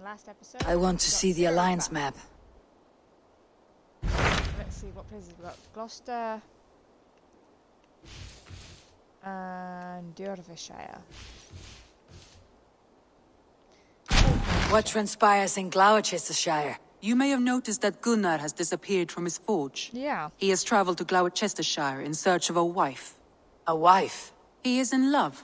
last episode. I want to see the Alliance map. Let's see, what places we got? Gloucester and Tewdwr. What transpires in Glowecestrescire? You may have noticed that Gunnar has disappeared from his forge. Yeah. He has traveled to Glowecestrescire in search of a wife. A wife? He is in love.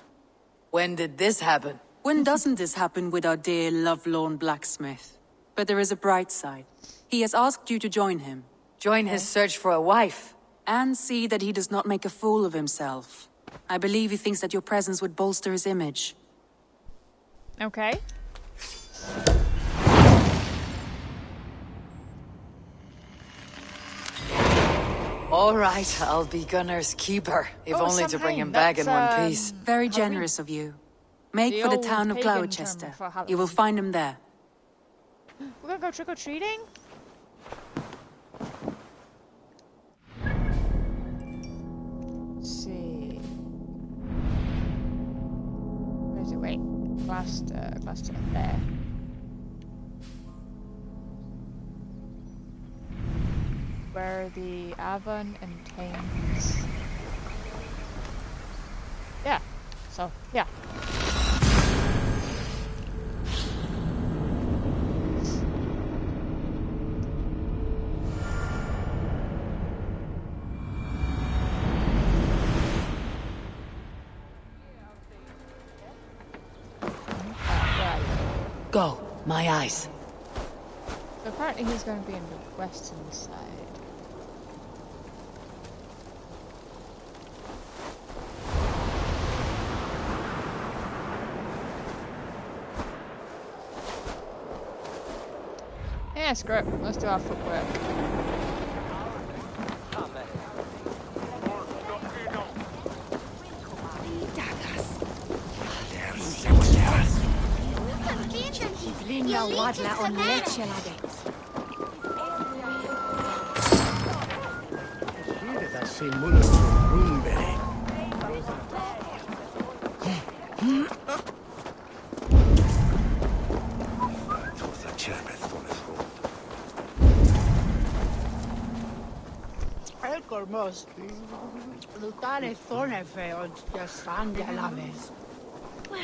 When did this happen? When doesn't this happen with our dear lovelorn blacksmith? But there is a bright side. He has asked you to join him. Join his search for a wife? And see that he does not make a fool of himself. I believe he thinks that your presence would bolster his image. Okay. All right, I'll be Gunnar's keeper, if only to bring him back in one piece. Very generous of you. Make for the town of Glowechester. You will find him there. We're gonna go trick-or-treating? Let's see. Where is it? Wait. Gloucester, there. Where the Avon and Thames. Yeah. So, yeah. Go, my eyes. So apparently he's going to be on the western side. Yeah, screw it. Let's do our footwork.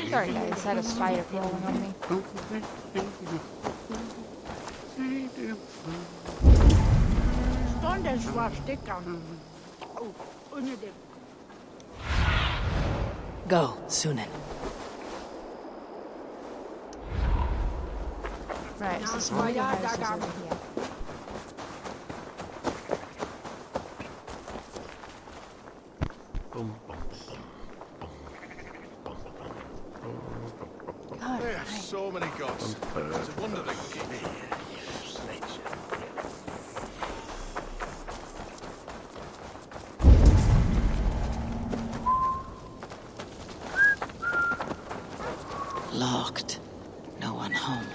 Sorry guys, I had a spider crawling on me. Go, Cynon. Right, so some meeting houses over here. God, There are so many gods. It's a wonder they can keep me. Locked. No one home.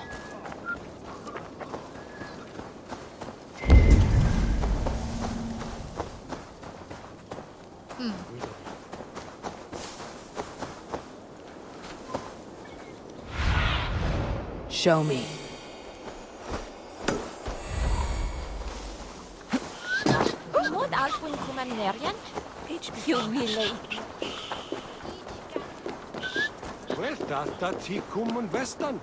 Show me. You really. Well, that's he kommen western.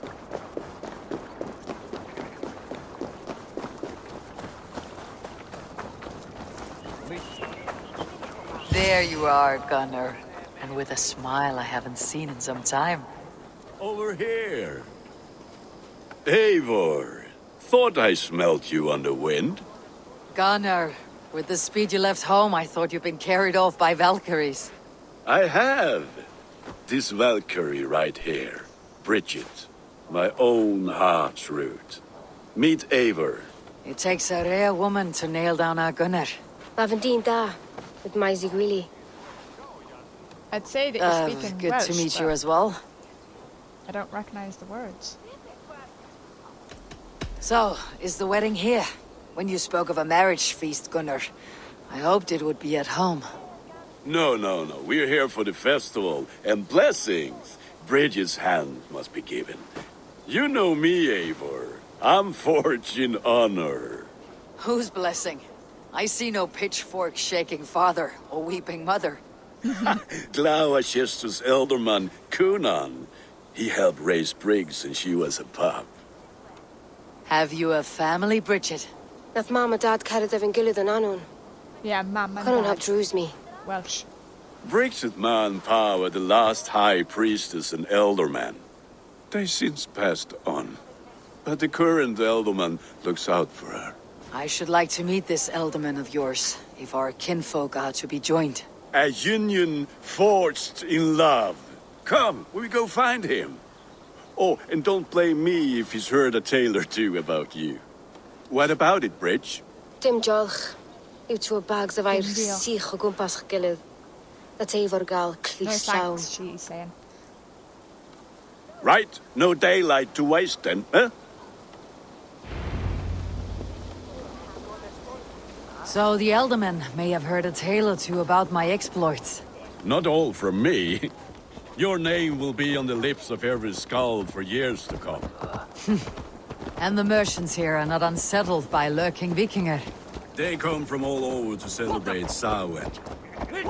There you are, Gunnar. And with a smile I haven't seen in some time. Over here. Eivor, thought I smelt you on the wind. Gunnar, with the speed you left home, I thought you'd been carried off by Valkyries. I have. This Valkyrie right here, Bridget, my own heart's root. Meet Eivor. It takes a rare woman to nail down our Gunnar. Lavendine da, with my Zigwili. I'd say that you're speaking Good Welsh, to meet you but as well. I don't recognize the words. So, is the wedding here? When you spoke of a marriage feast, Gunnar, I hoped it would be at home. No. We're here for the festival and blessings. Bridget's hand must be given. You know me, Eivor. I'm forged in honor. Whose blessing? I see no pitchfork shaking father or weeping mother. Glowecestrescire elderman, Gunnar. He helped raise Briggs since she was a pup. Have you a family, Bridget? Nath Mama Dad carried Evan Gillid and Anon. Yeah, Mum and Couldn't have Dad. drews me. Welsh. Briggs man Power, the last high priestess and elderman. They since passed on. But the current elderman looks out for her. I should like to meet this elderman of yours, if our kinfolk are to be joined. A union forged in love. Come, we go find him. Oh, and don't blame me if he's heard a tale or two about you. What about it, Bridge? Dim Jolch. You two bags of Irish Dim diolch. Sich o gwmpas Gillid. The Tewdwr Gal No clis thanks, llawn. she's saying. Right, no daylight to waste then, huh? So the elderman may have heard a tale or two about my exploits. Not all from me. Your name will be on the lips of every skald for years to come. And the merchants here are not unsettled by lurking Vikinger. They come from all over to celebrate Samhain.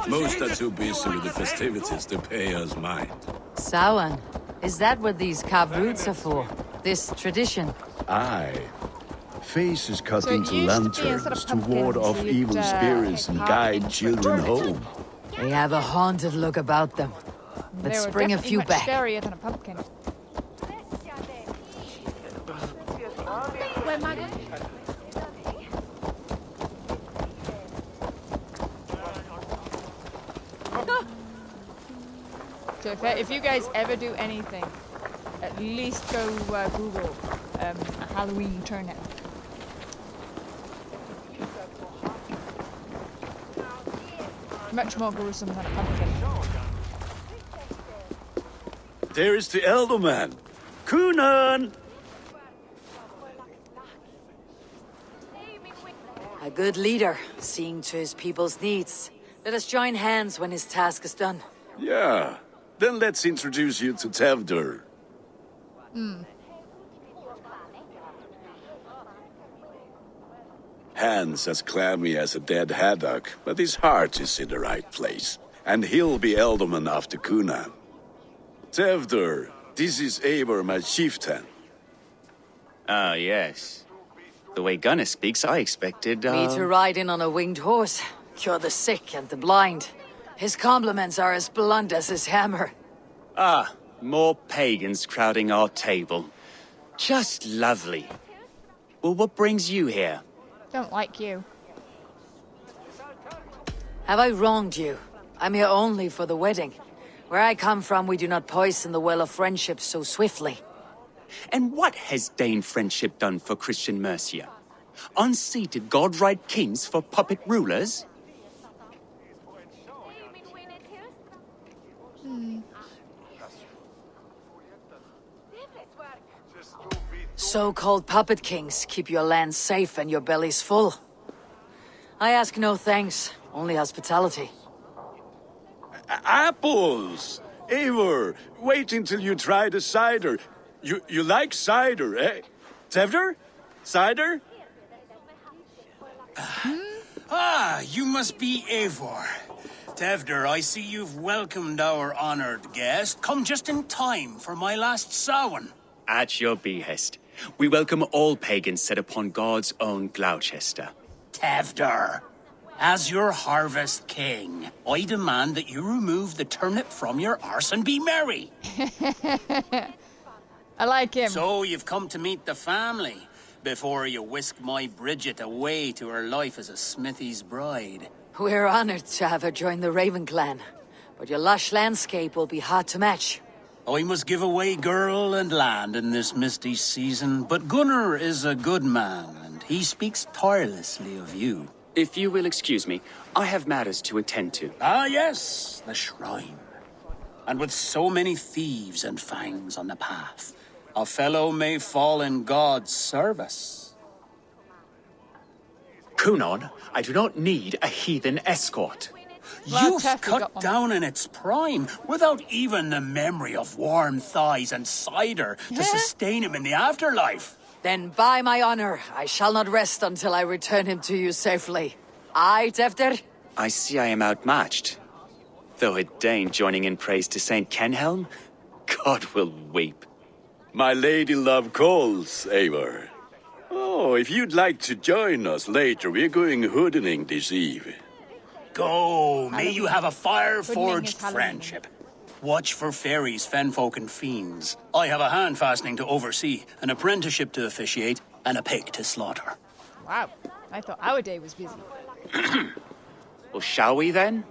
Most are too busy with the festivities to pay us mind. Samhain? Is that what these carved roots are for? This tradition? Aye. Faces cut So it into used to be instead lanterns of to ward pumpkins, off you'd, evil spirits and carve guide into a children toilet. home. They have a haunted look about them. They Let's were bring a definitely few much back. scarier than a pumpkin. So if you guys ever do anything, at least go Google a Halloween turnip. Much more gruesome than a pumpkin. There is the elderman. Gunnar! A good leader, seeing to his people's needs. Let us join hands when his task is done. Yeah. Then let's introduce you to Tewdwr. Hands as clammy as a dead haddock, but his heart is in the right place. And he'll be elderman after Gunnar. Tewdwr, this is Eivor, my chieftain. Ah, yes. The way Gunnar speaks, I expected, Me to ride in on a winged horse, cure the sick and the blind. His compliments are as blunt as his hammer. Ah, more pagans crowding our table. Just lovely. Well, what brings you here? Don't like you. Have I wronged you? I'm here only for the wedding. Where I come from, we do not poison the well of friendship so swiftly. And what has Dane friendship done for Christian Mercia? Unseated godright kings for puppet rulers? So-called puppet kings keep your land safe and your bellies full. I ask no thanks, only hospitality. Apples! Eivor, wait until you try the cider. You like cider, eh? Tewdwr? Cider? Ah, you must be Eivor. Tewdwr, I see you've welcomed our honored guest. Come just in time for my last Samhain. At your behest. We welcome all pagans set upon God's own Gloucester. Tewdwr, as your harvest king, I demand that you remove the turnip from your arse and be merry. I like him. So you've come to meet the family before you whisk my Bridget away to her life as a smithy's bride. We're honored to have her join the Raven clan, but your lush landscape will be hard to match. I must give away girl and land in this misty season, but Gunnar is a good man, and he speaks tirelessly of you. If you will excuse me, I have matters to attend to. Ah, yes, the shrine. And with so many thieves and fangs on the path, a fellow may fall in God's service. Gunnar, I do not need a heathen escort. Well, You've Tewdwr cut got one. down in its prime without even the memory of warm thighs and cider to sustain him in the afterlife. Then by my honor, I shall not rest until I return him to you safely. Aye, Tewdwr? I see I am outmatched. Though a Dane joining in praise to Saint Kenhelm, God will weep. My lady love calls, Eivor. Oh, if you'd like to join us later, we're going hoodening this eve. Go, may you have a Hoodening fire-forged is Halloween. friendship. Watch for fairies, fenfolk, and fiends. I have a hand fastening to oversee, an apprenticeship to officiate, and a pig to slaughter. Wow. I thought our day was busy. Well, shall we then?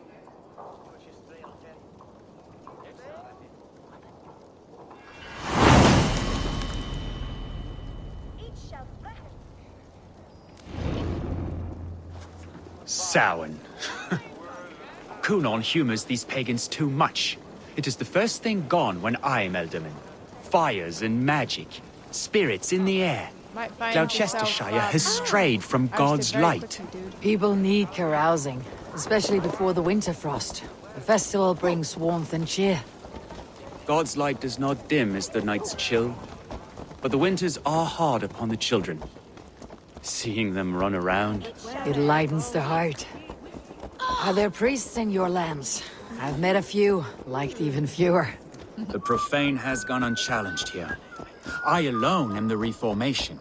Samhain. Cynon humors these pagans too much. It is the first thing gone when I am Elderman. Fires and magic, spirits in the air. Might find Glowecestrescire yourself, has strayed from ousted God's very light. quickly, dude. People need carousing, especially before the winter frost. The festival brings warmth and cheer. God's light does not dim as the nights chill, but the winters are hard upon the children. Seeing them run around. It lightens the heart. Are there priests in your lands? I've met a few, liked even fewer. The profane has gone unchallenged here. I alone am the reformation.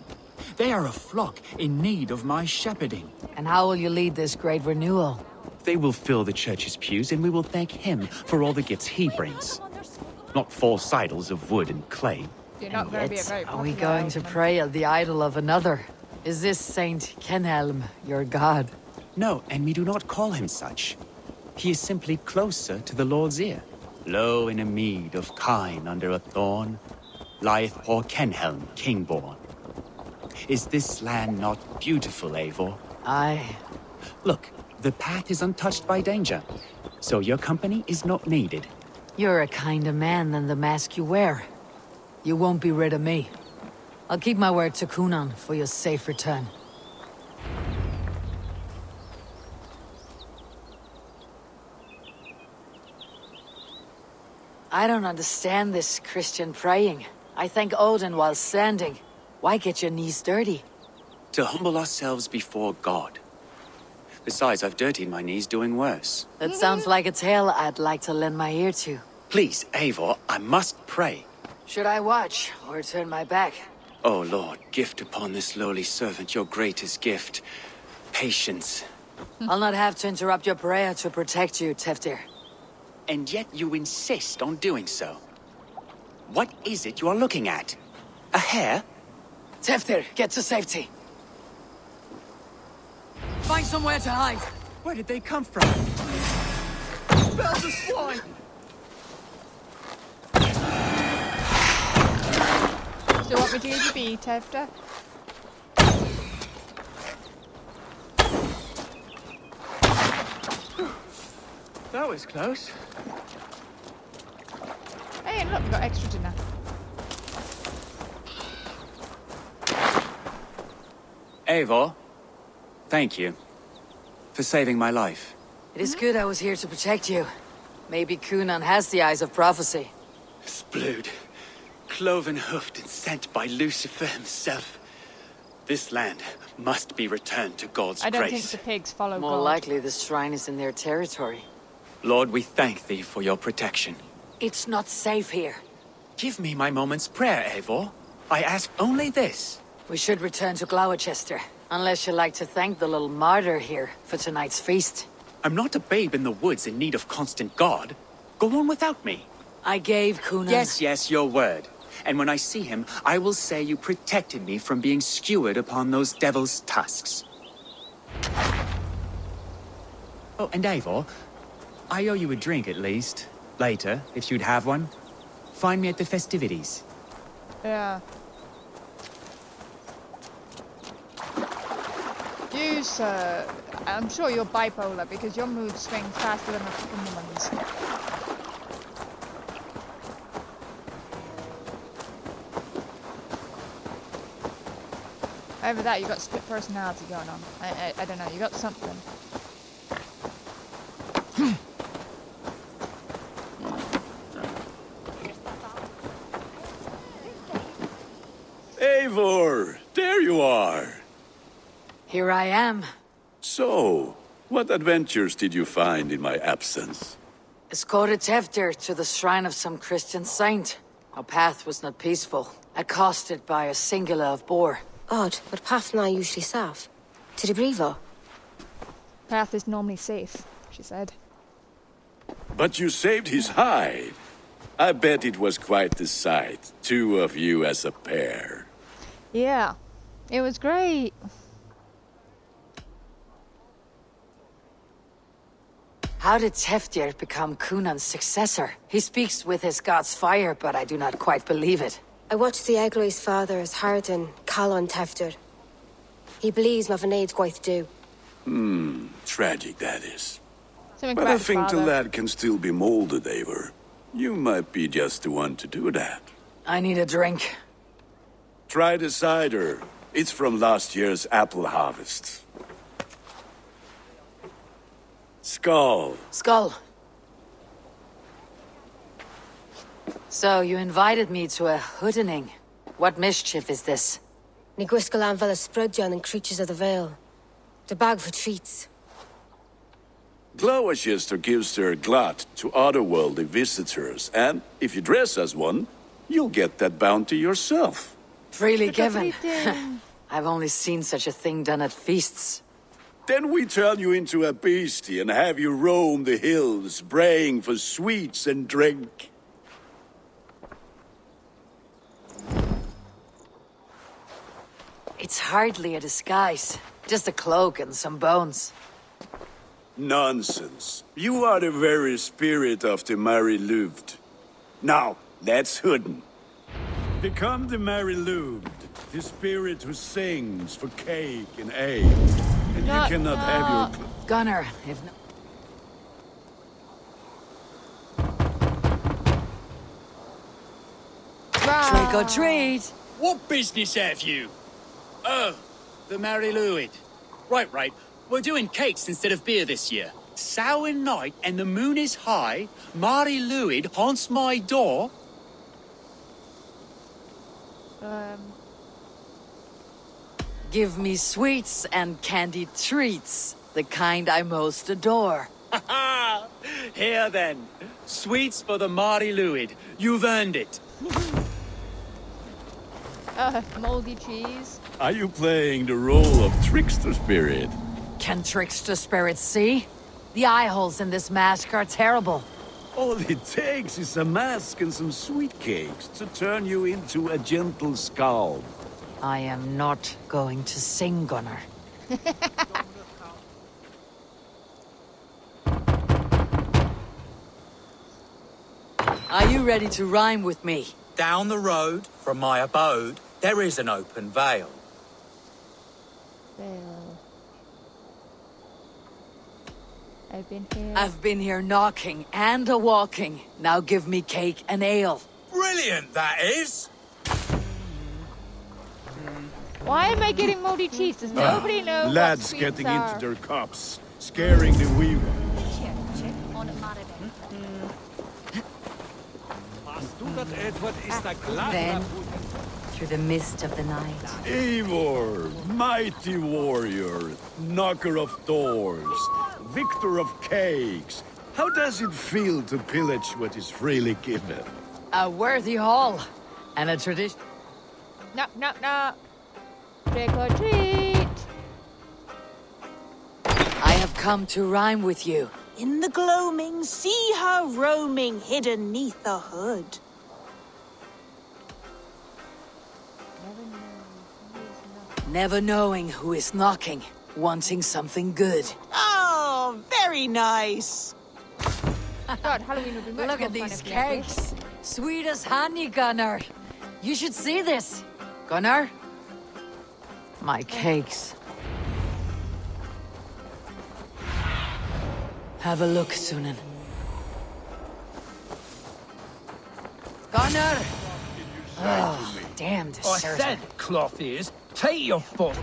They are a flock in need of my shepherding. And how will you lead this great renewal? They will fill the church's pews, and we will thank him for all the gifts he brings. Not false idols of wood and clay. You're not going to be a Yet, very are we popular going to alderman. pray at the idol of another? Is this Saint Kenhelm your god? No, and we do not call him such. He is simply closer to the Lord's ear. Low in a mead of kine under a thorn, lieth poor Kenhelm, king-born. Is this land not beautiful, Eivor? Aye. Look, the path is untouched by danger, so your company is not needed. You're a kinder man than the mask you wear. You won't be rid of me. I'll keep my word to Cynon for your safe return. I don't understand this Christian praying. I thank Odin while standing. Why get your knees dirty? To humble ourselves before God. Besides, I've dirtied my knees doing worse. That sounds like a tale I'd like to lend my ear to. Please, Eivor, I must pray. Should I watch or turn my back? Oh Lord, gift upon this lowly servant your greatest gift. Patience. I'll not have to interrupt your prayer to protect you, Tewdwr. And yet you insist on doing so. What is it you are looking at? A hare? Tewdwr, get to safety. Find somewhere to hide. Where did they come from? Bells of swine! So what would you be, Tewdwr? That was close. Hey, and look, we've got extra dinner. Eivor, thank you for saving my life. It is good I was here to protect you. Maybe Cynon has the eyes of prophecy. Splood, cloven-hoofed and sent by Lucifer himself. This land must be returned to God's I don't think grace. the pigs follow More God. likely the shrine is in their territory. Lord, we thank thee for your protection. It's not safe here. Give me my moment's prayer, Eivor. I ask only this. We should return to Glowecester, unless you'd like to thank the little martyr here for tonight's feast. I'm not a babe in the woods in need of constant guard. Go on without me. I gave Cynon... Yes, your word. And when I see him, I will say you protected me from being skewered upon those devil's tusks. Oh, and Eivor, I owe you a drink at least. Later, if you'd have one. Find me at the festivities. Yeah. You, sir, I'm sure you're bipolar because your mood swings faster than a fucking woman's. Over that, you got split personality going on. I don't know, you got something. Eivor, there you are. Here I am. So, what adventures did you find in my absence? Escorted Tewdwr to the shrine of some Christian saint. Our path was not peaceful, accosted by a singular of boar. Odd, but path na usually safe. To the brievo. Path is normally safe, she said. But you saved his hide. I bet it was quite the sight, two of you as a pair. Yeah, it was great. How did Tewdwr become Cunan's successor? He speaks with his god's fire, but I do not quite believe it. I watched the Egloi's father as Harden call on Tewdwr. He believes Mavanade quite do. Tragic that is. Something But about I his think the father. lad can still be molded, Eivor. You might be just the one to do that. I need a drink. Try the cider. It's from last year's apple harvest. Skull. Skull. So, you invited me to a hoodening. What mischief is this? Ni gwisgal an fel ysbrydion and creatures of the Vale. The bag for treats. Glowecestrescire gives their glut to otherworldly visitors, and if you dress as one, you'll get that bounty yourself. Freely given. Everything. I've only seen such a thing done at feasts. Then we turn you into a beastie and have you roam the hills, braying for sweets and drink. It's hardly a disguise. Just a cloak and some bones. Nonsense. You are the very spirit of the Mary Louved. Now, let's hooden. Become the Mary Louved, the spirit who sings for cake and ale. And you cannot have your... Gunnar, if no... Trick or treat! What business have you? Oh, the Mary Druid. Right. We're doing cakes instead of beer this year. Samhain night and the moon is high. Mary Druid haunts my door. Give me sweets and candied treats, the kind I most adore. Here then. Sweets for the Mary Druid. You've earned it. Moldy cheese. Are you playing the role of trickster spirit? Can trickster spirits see? The eye holes in this mask are terrible. All it takes is a mask and some sweet cakes to turn you into a gentle skull. I am not going to sing, Gunnar. Are you ready to rhyme with me? Down the road from my abode, there is an open vale. I've been here knocking and a-walking. Now give me cake and ale. Brilliant, that is! Why am I getting moldy cheese? Does nobody know what Lads sweets getting are? into their cups, scaring the wee ones. Then, through the mist of the night. Eivor, mighty warrior, knocker of doors, victor of cakes. How does it feel to pillage what is freely given? A worthy haul. And a tradition. Knock. Trick or treat. I have come to rhyme with you. In the gloaming, see her roaming, hidden neath the hood. Never knowing who is knocking, wanting something good. Oh, very nice. God, Halloween would be much Look more at fun these if we had cakes. this. Sweet as honey, Gunnar. You should see this. Gunnar? My cakes. Have a look, Cynon. Gunnar! Oh, damn I deserter. said, cloth ears, take your foot.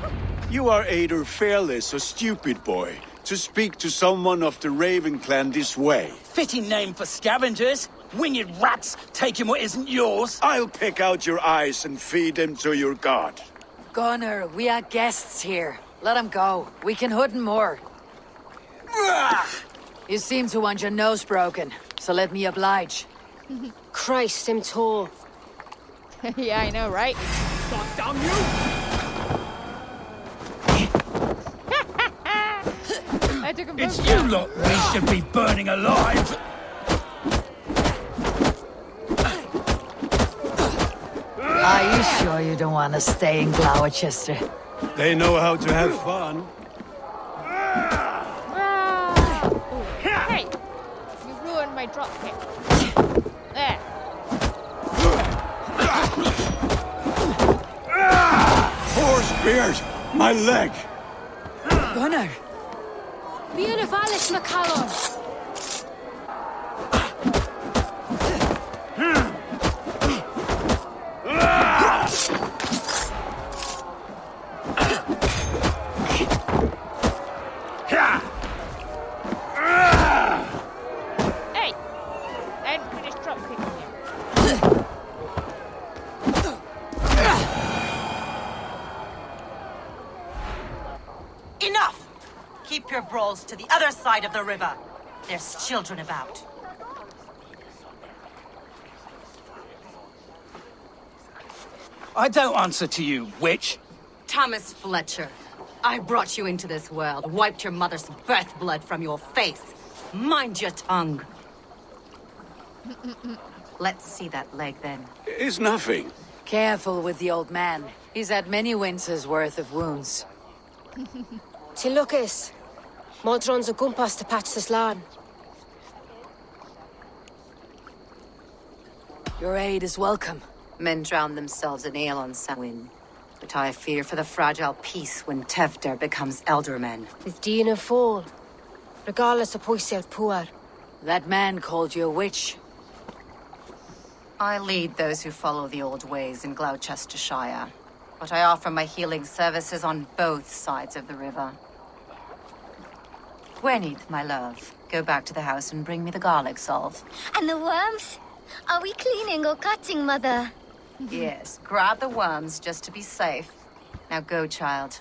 You are either fearless or stupid, boy, to speak to someone of the Raven clan this way. Fitting name for scavengers. Winged rats taking what isn't yours. I'll pick out your eyes and feed them to your god. Gunnar, we are guests here. Let him go. We can hood him more. You seem to want your nose broken, so let me oblige. Christ, him tall. Yeah, I know, right? God damn you! I took him It's both you down. lot we should be burning alive. Are you sure you don't want to stay in Glowecester? They know how to have fun. Ah! Oh, hey! You ruined my drop kick. There. Four spears! My leg! Gunnar! Beanavalis McCallum! Hey! I didn't finish drop kicking you. Enough! Keep your brawls to the other side of the river. There's children about. I don't answer to you, witch. Thomas Fletcher, I brought you into this world, wiped your mother's birth blood from your face. Mind your tongue. Let's see that leg then. It's nothing. Careful with the old man. He's had many winters' worth of wounds. Tilukis. Modron's a gumpas to patch this land. Your aid is welcome. Men drown themselves in ale on Samhain. But I fear for the fragile peace when Tewdwr becomes eldermen. With Dean and fall. Regardless of Poisiel Puar. That man called you a witch. I lead those who follow the old ways in Glowecestrescire. But I offer my healing services on both sides of the river. Gwenid, my love, go back to the house and bring me the garlic salve. And the worms? Are we cleaning or cutting, Mother? Yes, grab the worms just to be safe. Now go, child.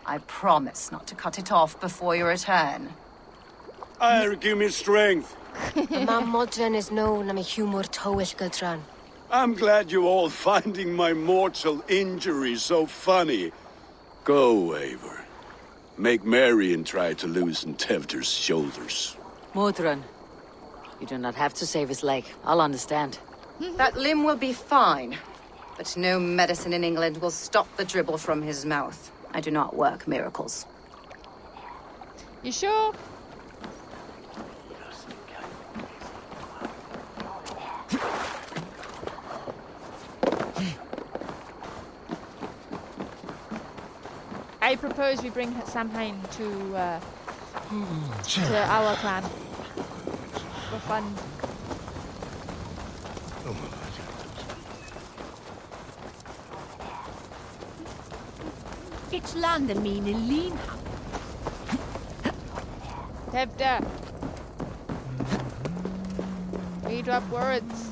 I promise not to cut it off before your return. Give me strength. Mam Modron is known am a humor towish Gudran. I'm glad you all finding my mortal injury so funny. Go, Eivor. Make merry and try to loosen Tewdwr's shoulders. Modron, you do not have to save his leg. I'll understand. That limb will be fine, but no medicine in England will stop the dribble from his mouth. I do not work miracles. You sure? I propose we bring Samhain to our clan for fun. It's land and mean in lean. Tewdwr. We drop words.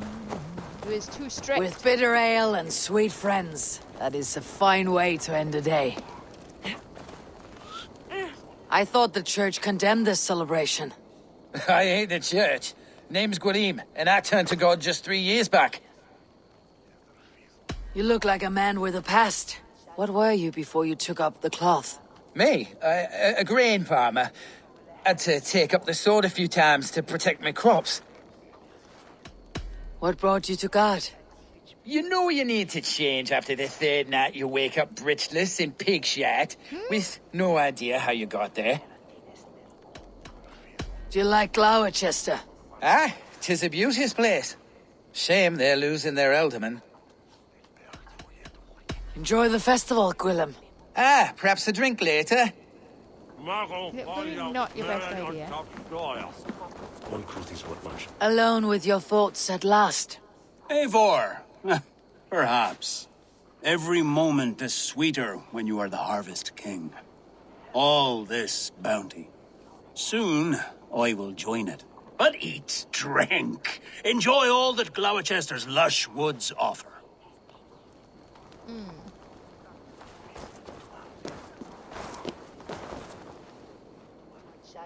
It was too strict. With bitter ale and sweet friends, that is a fine way to end a day. I thought the church condemned this celebration. I hate the church. Name's Gwilim, and I turned to God just 3 years back. You look like a man with a past. What were you before you took up the cloth? Me? A grain farmer. Had to take up the sword a few times to protect my crops. What brought you to God? You know you need to change after the third night you wake up britchless in pig shat, with no idea how you got there. Do you like Glowecester? Ah, 'tis a beauteous place. Shame they're losing their alderman. Enjoy the festival, Gwilim. Ah, perhaps a drink later. Probably not your best idea. Alone with your thoughts at last. Eivor! Perhaps. Every moment is sweeter when you are the Harvest King. All this bounty. Soon, I will join it. but eat, drink. Enjoy all that Glowechester's lush woods offer.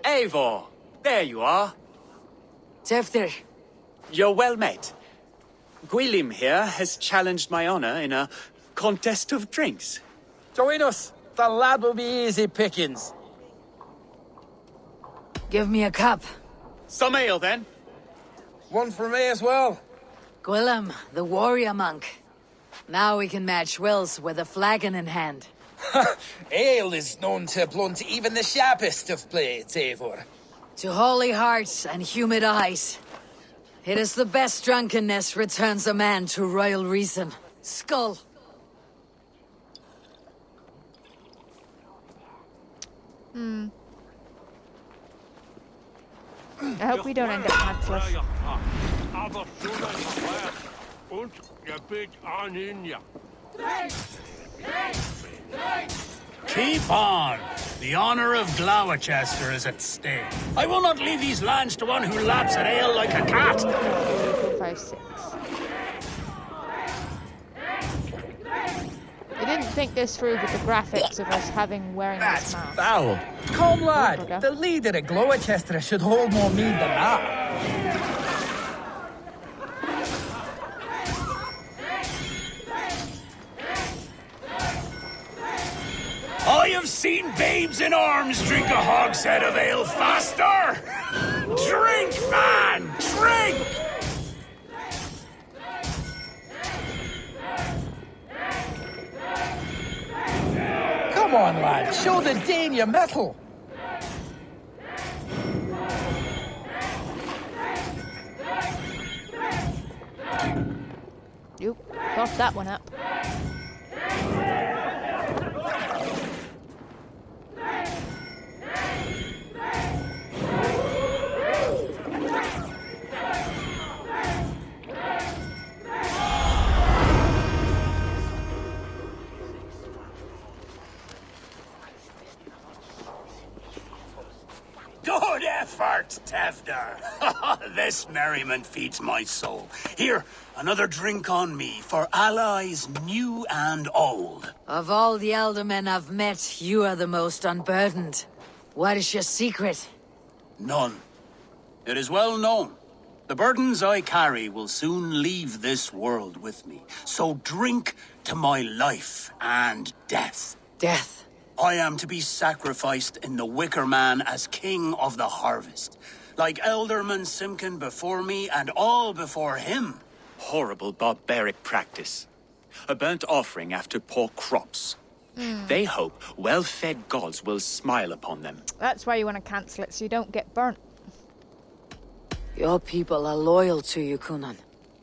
Eivor, there you are. Tewdwr. You're well met. Gwilim here has challenged my honor in a contest of drinks. Join us. The lad will be easy pickings. Give me a cup. Some ale, then. One for me as well. Gwilim, the warrior monk. Now we can match wills with a flagon in hand. Ale is known to blunt even the sharpest of blades, Eivor. To holy hearts and humid eyes. It is the best drunkenness returns a man to royal reason. Skull. I hope we don't end up pantsless. Keep on. The honor of Glowechester is at stake. I will not leave these lands to one who laps at ale like a cat. 5, 6. I didn't think this through with the graphics of us wearing this mask. Foul. Come, lad. The leader of Glowechester should hold more mead than that. I have seen babes in arms drink a hogshead of ale faster! Drink, man! Drink! Come on, lad. Show the Dane your mettle. Nope. Coughed that one up. Good effort, Tewdwr. This merriment feeds my soul. Here, another drink on me for allies new and old. Of all the eldermen I've met, you are the most unburdened. What is your secret? None. It is well known. The burdens I carry will soon leave this world with me. So drink to my life and death. Death. I am to be sacrificed in the Wicker Man as king of the harvest. Like Elderman Simkin before me and all before him. Horrible barbaric practice. A burnt offering after poor crops. They hope well-fed gods will smile upon them. That's why you want to cancel it, so you don't get burnt. Your people are loyal to you, Gunnar.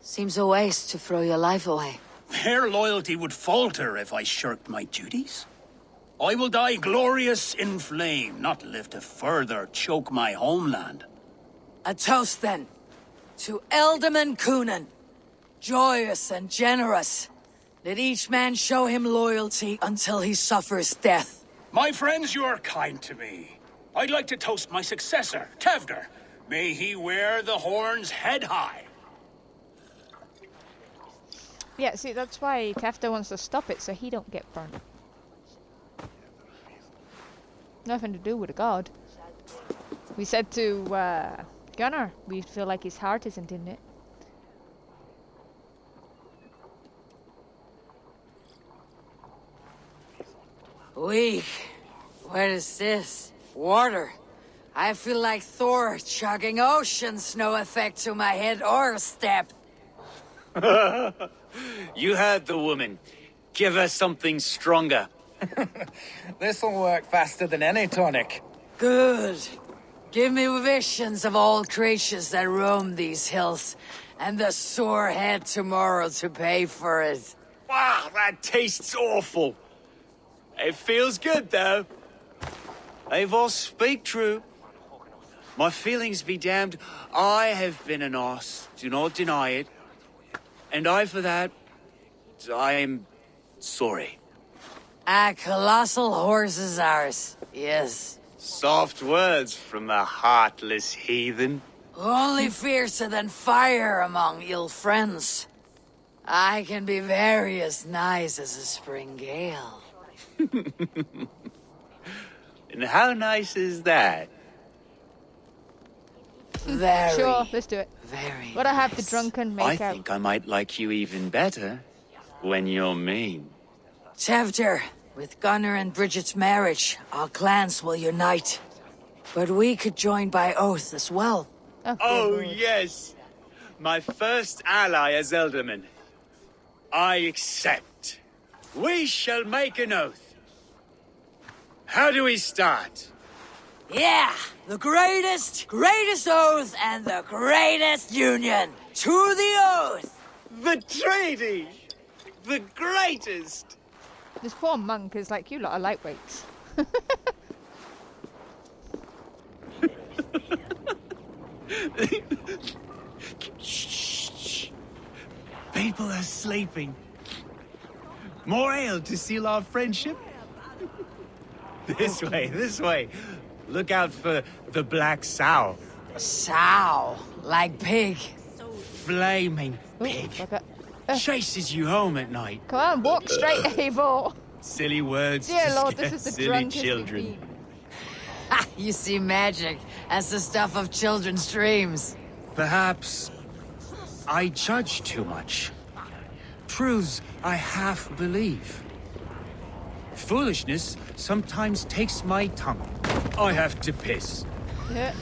Seems a waste to throw your life away. Their loyalty would falter if I shirked my duties. I will die glorious in flame, not live to further choke my homeland. A toast, then, to Elderman Gunnar. Joyous and generous. Let each man show him loyalty until he suffers death. My friends, you are kind to me. I'd like to toast my successor, Tewdwr. May he wear the horns head high. Yeah, see, that's why Tewdwr wants to stop it, so he don't get burnt. Nothing to do with a god. We said to Gunnar, we feel like his heart isn't in it. Weak. What is this? Water. I feel like Thor chugging oceans. No effect to my head or step. You heard the woman. Give her something stronger. This'll work faster than any tonic. Good. Give me visions of all creatures that roam these hills, and the sore head tomorrow to pay for it. Wow, that tastes awful. It feels good, though. Eivor, speak true. My feelings be damned. I have been an arse, do not deny it. And for that, I am sorry. A colossal horse is ours, yes. Soft words from a heartless heathen. Only fiercer than fire among ill friends. I can be very as nice as a spring gale. And how nice is that? Very. Sure, let's do it. Very. What I have the drunken make I out. think I might like you even better when you're mean. Tewdwr, with Gunnar and Bridget's marriage, our clans will unite. But we could join by oath as well. Oh, yes. My first ally as Elderman. I accept. We shall make an oath. How do we start? Yeah! The greatest oath and the greatest union! To the oath! The treaty! The greatest! This poor monk is like, you lot are lightweights. Shh. People are sleeping. More ale to seal our friendship? This way. Look out for the black sow. Sow, like pig. Flaming pig. Chases you home at night. Come on, walk straight, Eivor. Silly words Dear to Lord, scare this is the silly drunkest we've children. been. You see magic as the stuff of children's dreams. Perhaps I judge too much. Truths I half believe. Foolishness sometimes takes my tongue. I have to piss. Yeah.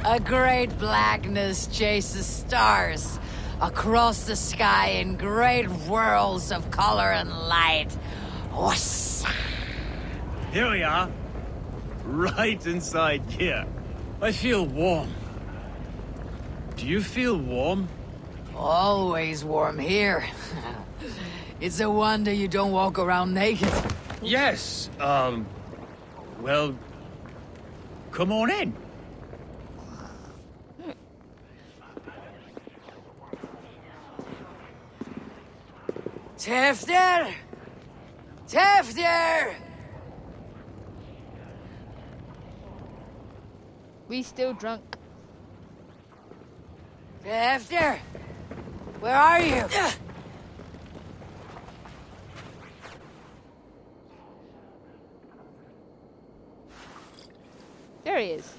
A great blackness chases stars across the sky in great whirls of color and light. Whoosh. Here we are. Right inside here. I feel warm. Do you feel warm? Always warm here. It's a wonder you don't walk around naked. Yes, well, come on in. Tewdwr! Tewdwr! We still drunk. Tewdwr! Where are you? There he is.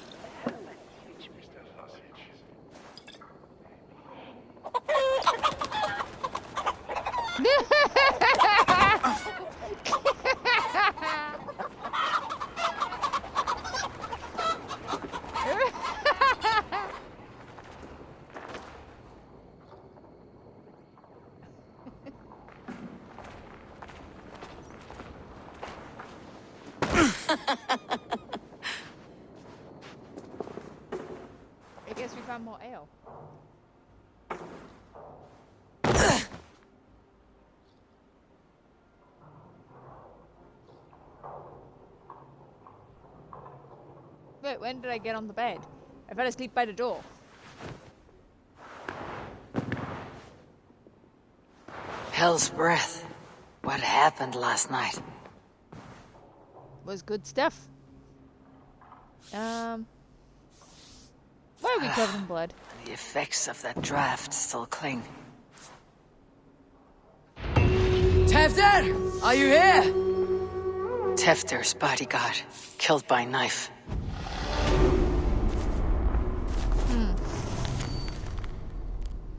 I guess we found more ale. Wait, when did I get on the bed? I fell asleep by the door. Hell's breath. What happened last night? Was good stuff. Why are we covered in blood? The effects of that draft still cling. Tewdwr! Are you here? Tewdwr's bodyguard, killed by knife.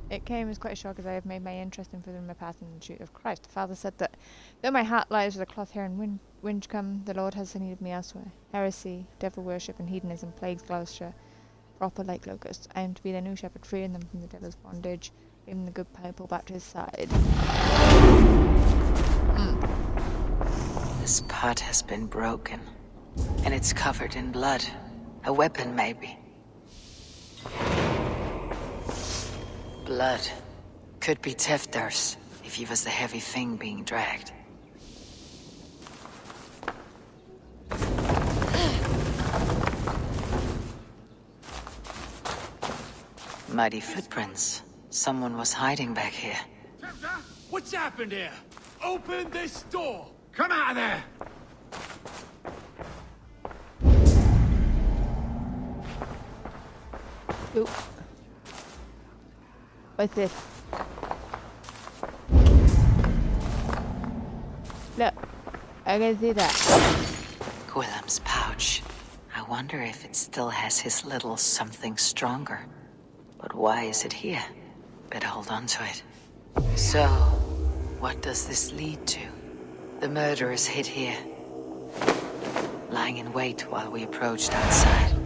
It came as quite a shock as I have made my interest in following my path in the truth of Christ. The Father said that though my heart lies with a cloth hair and Winchcombe, the Lord has needed me elsewhere. Heresy, devil worship, and hedonism plagues Gloucestershire, proper like locusts. I am to be their new shepherd, freeing them from the devil's bondage, giving the good people back to his side. This pot has been broken, and it's covered in blood. A weapon, maybe. Blood. Could be Tewdwr's, if he was the heavy thing being dragged. Muddy footprints. Someone was hiding back here. What's happened here? Open this door! Come out of there! Oop. What's this? Look, I can see that. Gwilim's pouch. I wonder if it still has his little something stronger. But why is it here? Better hold on to it. So, what does this lead to? The murderers hid here, lying in wait while we approached outside.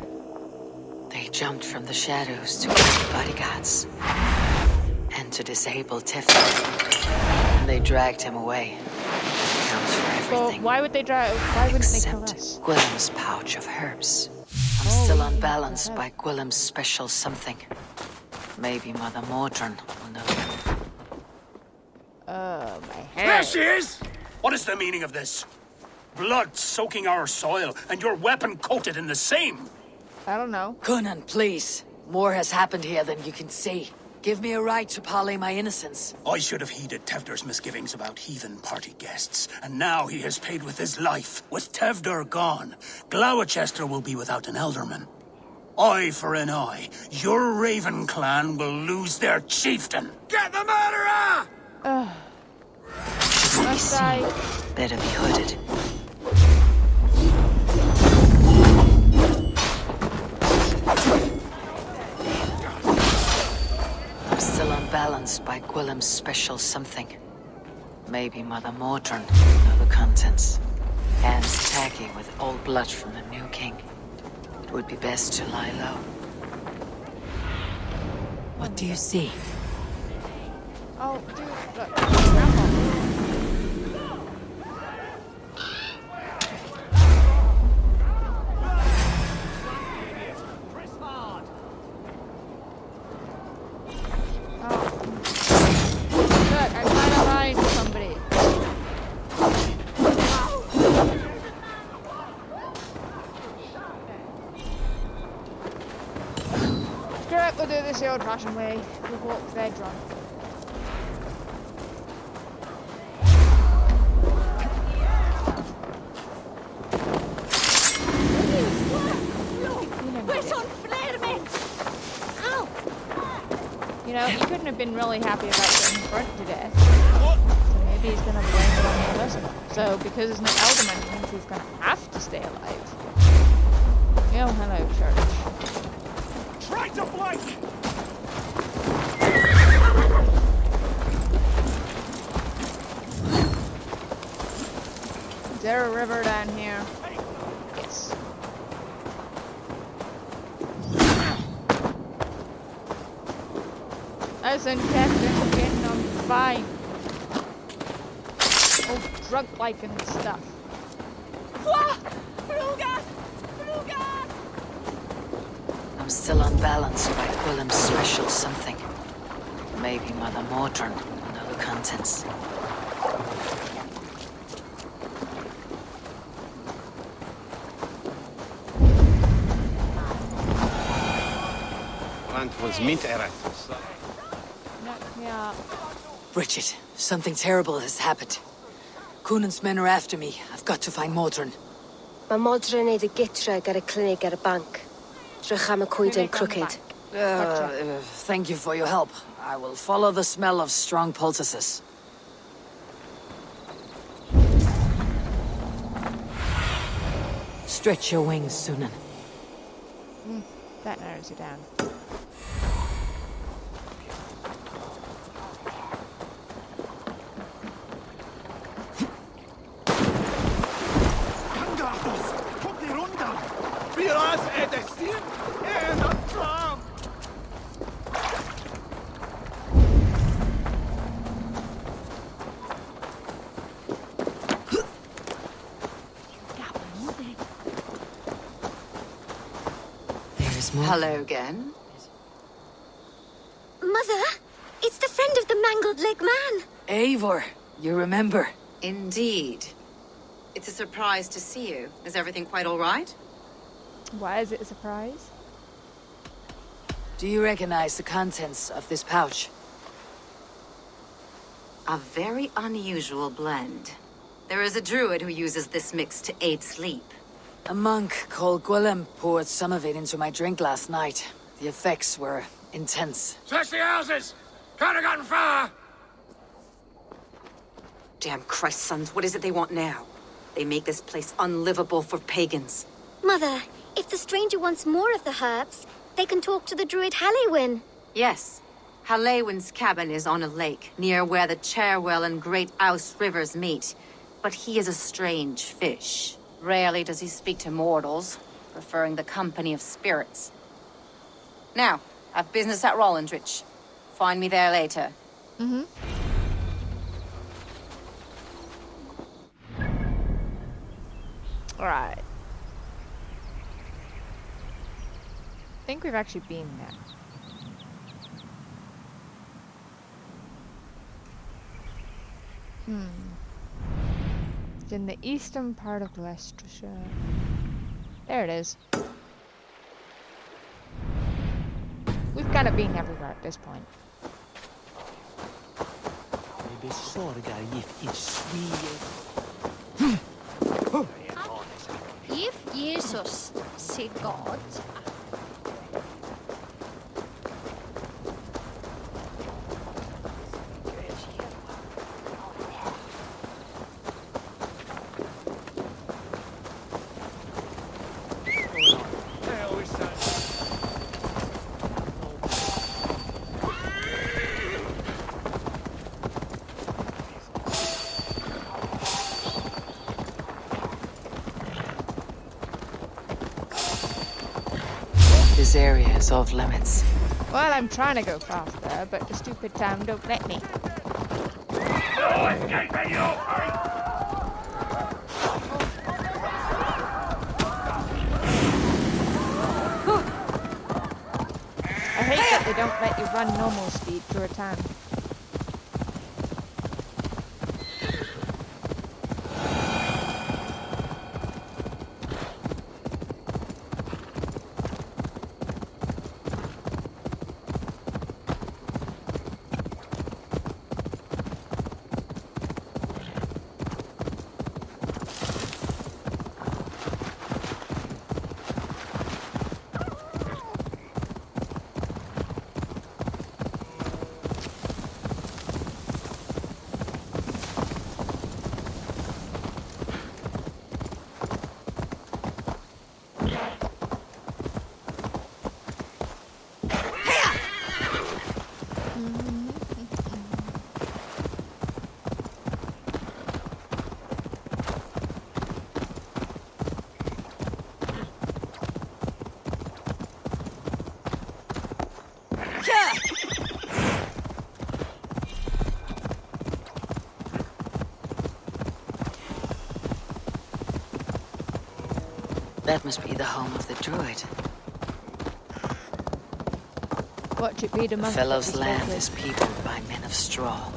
They jumped from the shadows to kill the bodyguards and to disable Tewdwr. And they dragged him away. That counts for everything. Well, why would they drag? Why wouldn't they kill us? Gwilim's pouch of herbs. I'm still unbalanced by Gwilim's special something. Maybe Mother Modron will know. Oh, my There head. she is! What is the meaning of this? Blood soaking our soil, and your weapon coated in the same! I don't know. Gunnar, please. More has happened here than you can see. Give me a right to parley my innocence. I should have heeded Tewdwr's misgivings about heathen party guests, and now he has paid with his life. With Tewdwr gone, Glowecestrescire will be without an elderman. Eye for an eye. Your Raven clan will lose their chieftain. Get the murderer! Must I? Better be hooded. I'm still unbalanced by Gwilim's special something. Maybe Mother Modron will know the contents. Hands tacky with old blood from the new king. It would be best to lie low. What do you see? Oh, dude, look. Apple. Look, I'm trying to find somebody. Screw it, we'll do this the old-fashioned way. We'll walk there drunk. You know, he couldn't have been really happy about getting burnt to death. So maybe he's gonna blame it on the listener. So because there's no elderman, it means he's gonna have to stay alive. Oh, hello, church. Try to blink! Is there a river down here? Yes. As in Captain getting on fine. Oh, drunk like and stuff. I'm still unbalanced by Gwilim's special something. Maybe Mother Modron will know the contents. Yeah. Bridget, something terrible has happened. Cunan's men are after me. I've got to find Modron. Ma Modron ed a gitra got a clinic at a bank. Drachama Quinton crooked. Thank you for your help. I will follow the smell of strong poultices. Stretch your wings, Cynon. That narrows it down. Hello again. Mother, it's the friend of the mangled leg man. Eivor, you remember? Indeed. It's a surprise to see you. Is everything quite all right? Why is it a surprise? Do you recognize the contents of this pouch? A very unusual blend. There is a druid who uses this mix to aid sleep. A monk called Gwilim poured some of it into my drink last night. The effects were intense. Search the houses! Can't have gotten far! Damn Christ, sons, what is it they want now? They make this place unlivable for pagans. Mother, if the stranger wants more of the herbs, they can talk to the druid Halewyn. Yes. Halewyn's cabin is on a lake, near where the Cherwell and Great Ouse rivers meet. But he is a strange fish. Rarely does he speak to mortals, preferring the company of spirits. Now, I've business at Rollindrich. Find me there later. Mm-hmm. Alright. I think we've actually been there. It's in the eastern part of Glowecestrescire. There it is. We've kind of been everywhere at this point. If Jesus, Sigurd. This area is off limits. Well, I'm trying to go faster, but the stupid town don't let me. No escaping you! I hate that they don't let you run normal speed through a town. That must be the home of the Druid. Watch it be the monk. Fellow's land is peopled by men of straw.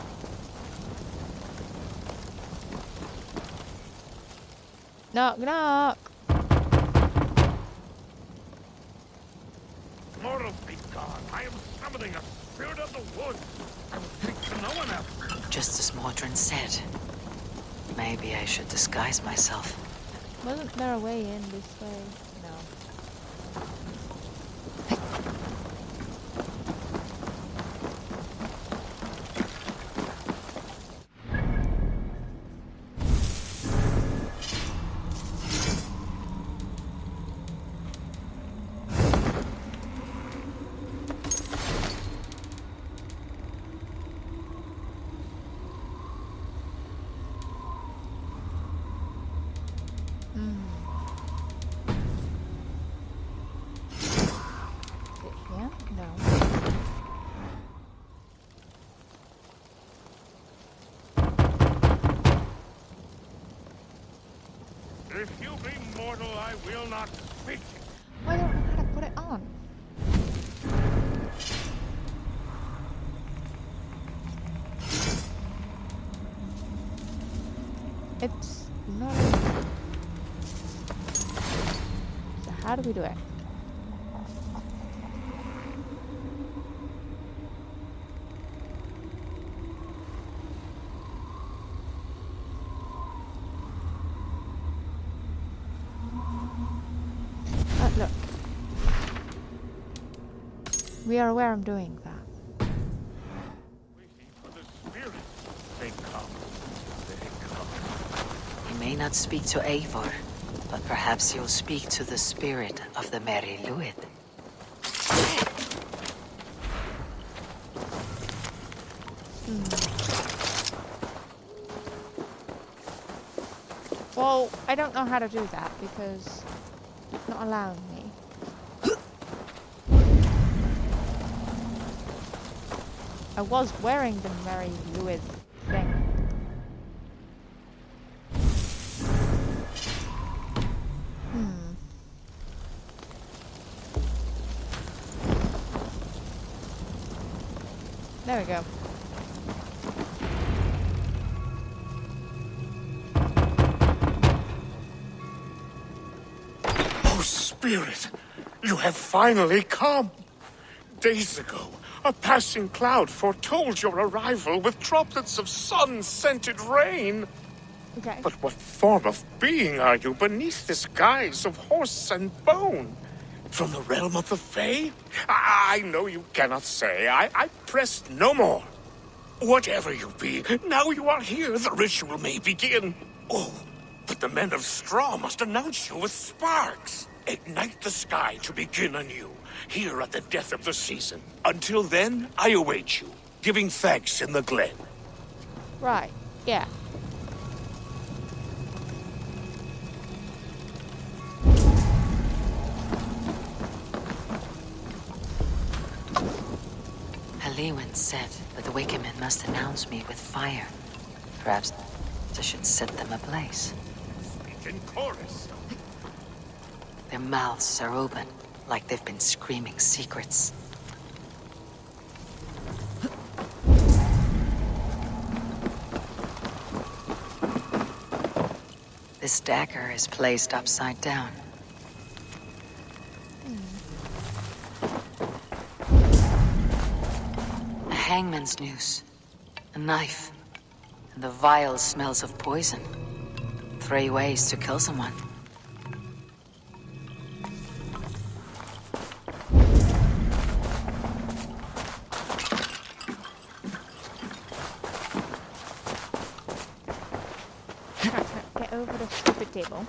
Knock, knock. Mortals be gone. I am summoning a spirit of the woods. I will speak to no one else. Just as Modron said. Maybe I should disguise myself. Wasn't there a way in this way? No. If you be mortal, I will not speak. I don't know how to put it on. It's not. So how do we do it? Look. We are aware I'm doing that. They come. He may not speak to Eivor, but perhaps he'll speak to the spirit of the Merry Luid. Well, I don't know how to do that because it's not allowing me. I was wearing the Merry Luid thing. There we go. Oh, Spirit, you have finally come. Days ago, a passing cloud foretold your arrival with droplets of sun-scented rain. Okay. But what form of being are you beneath this guise of horse and bone? From the realm of the Fae? I know you cannot say. I press no more. Whatever you be, now you are here, the ritual may begin. Oh, but the men of straw must announce you with sparks. Ignite the sky to begin anew, here at the death of the season. Until then, I await you, giving thanks in the glen. Right, yeah. Lewin said that the Wicker men must announce me with fire. Perhaps I should set them ablaze. Speak in chorus. Their mouths are open, like they've been screaming secrets. This dagger is placed upside down. A hangman's noose, a knife, and the vile smells of poison. 3 ways to kill someone. Get over the stupid table.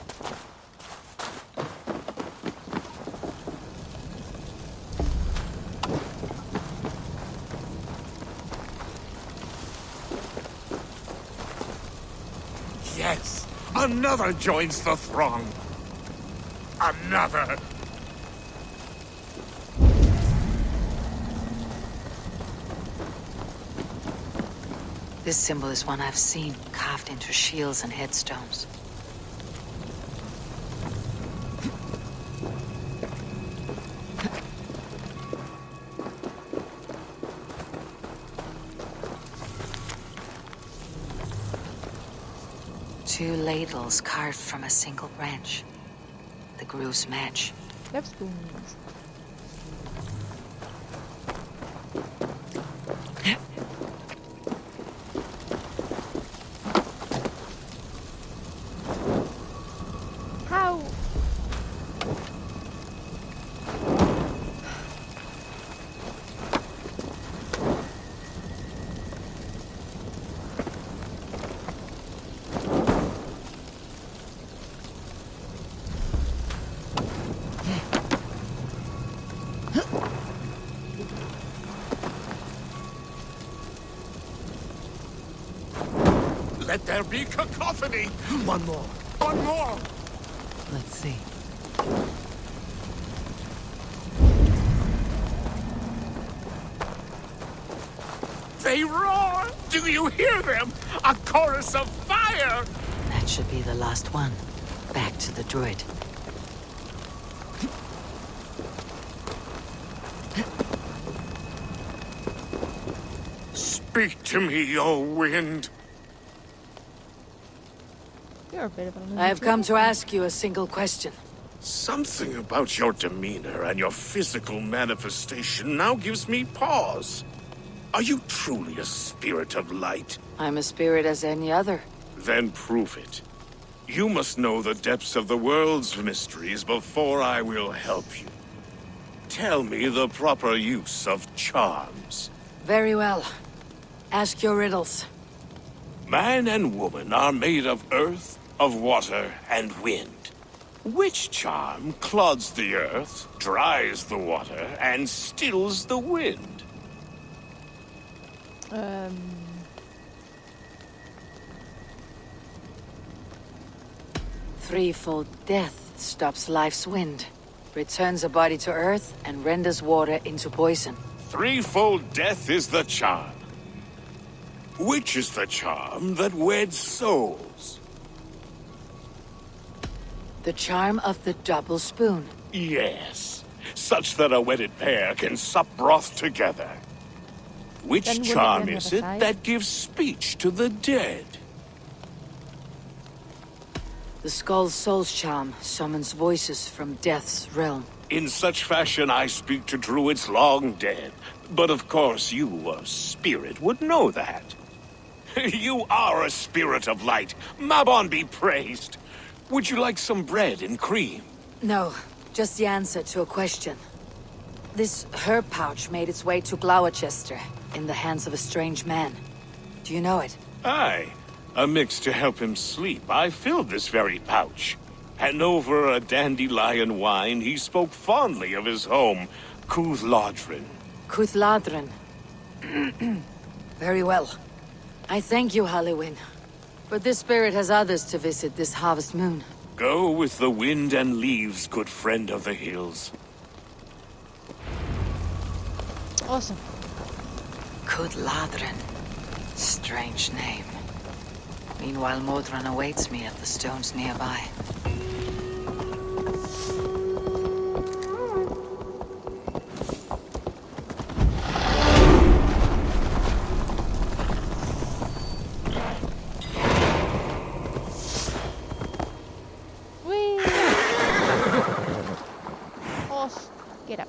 Yes, another joins the throng. Another. This symbol is one I've seen, carved into shields and headstones. Two ladles carved from a single branch. The grooves match. Love spoons. How? Let there be cacophony. One more. One more. Let's see. They roar. Do you hear them? A chorus of fire. That should be the last one. Back to the Druid. Speak to me, O wind. You're a bit of a I have come to ask you a single question. Something about your demeanor and your physical manifestation now gives me pause. Are you truly a spirit of light? I'm a spirit as any other. Then prove it. You must know the depths of the world's mysteries before I will help you. tell me the proper use of charms. Very well. Ask your riddles. Man and woman are made of earth, of water, and wind. Which charm clods the earth, dries the water, and stills the wind? Threefold death stops life's wind, returns a body to earth, and renders water into poison. Threefold death is the charm. Which is the charm that weds souls? The charm of the double spoon. Yes, such that a wedded pair can sup broth together. Which Then wouldn't charm it be is another it side? that gives speech to the dead? The Skull's soul's charm summons voices from death's realm. In such fashion I speak to druids long dead. But of course you, a spirit, would know that. You are a spirit of light. Mabon be praised. Would you like some bread and cream? No, just the answer to a question. This herb pouch made its way to Glowecester in the hands of a strange man. Do you know it? Aye. A mix to help him sleep. I filled this very pouch. And over a dandelion wine, he spoke fondly of his home, Tewdwr. Tewdwr. Very well. I thank you, Halliwyn. But this spirit has others to visit this harvest moon. Go with the wind and leaves, good friend of the hills. Awesome. Tewdwr. Strange name. Meanwhile, Modron awaits me at the stones nearby. Whee! Horse, get up.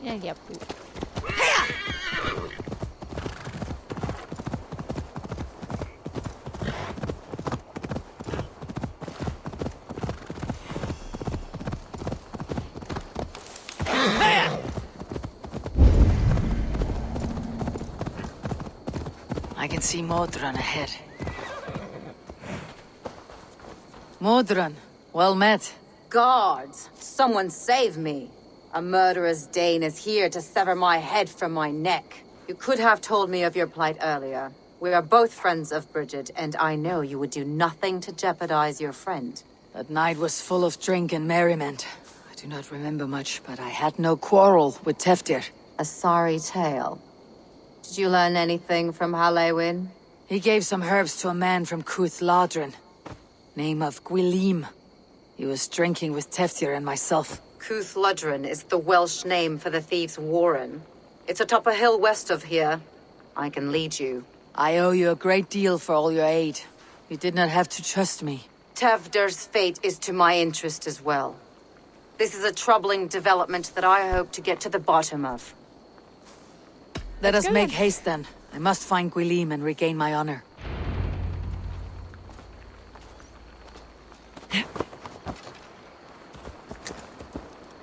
Yeah, yeah, food. I can see Modron ahead. Modron, well met. Guards, someone save me. A murderous Dane is here to sever my head from my neck. You could have told me of your plight earlier. We are both friends of Bridget, and I know you would do nothing to jeopardize your friend. That night was full of drink and merriment. I do not remember much, but I had no quarrel with Tewdwr. A sorry tale. Did you learn anything from Halliwyn? He gave some herbs to a man from Tewdwr. Name of Gwilim. He was drinking with Tewdwr and myself. Tewdwr is the Welsh name for the thieves' warren. It's atop a hill west of here. I can lead you. I owe you a great deal for all your aid. You did not have to trust me. Tewdwr's fate is to my interest as well. This is a troubling development that I hope to get to the bottom of. Let us make haste then. I must find Gwilim and regain my honor.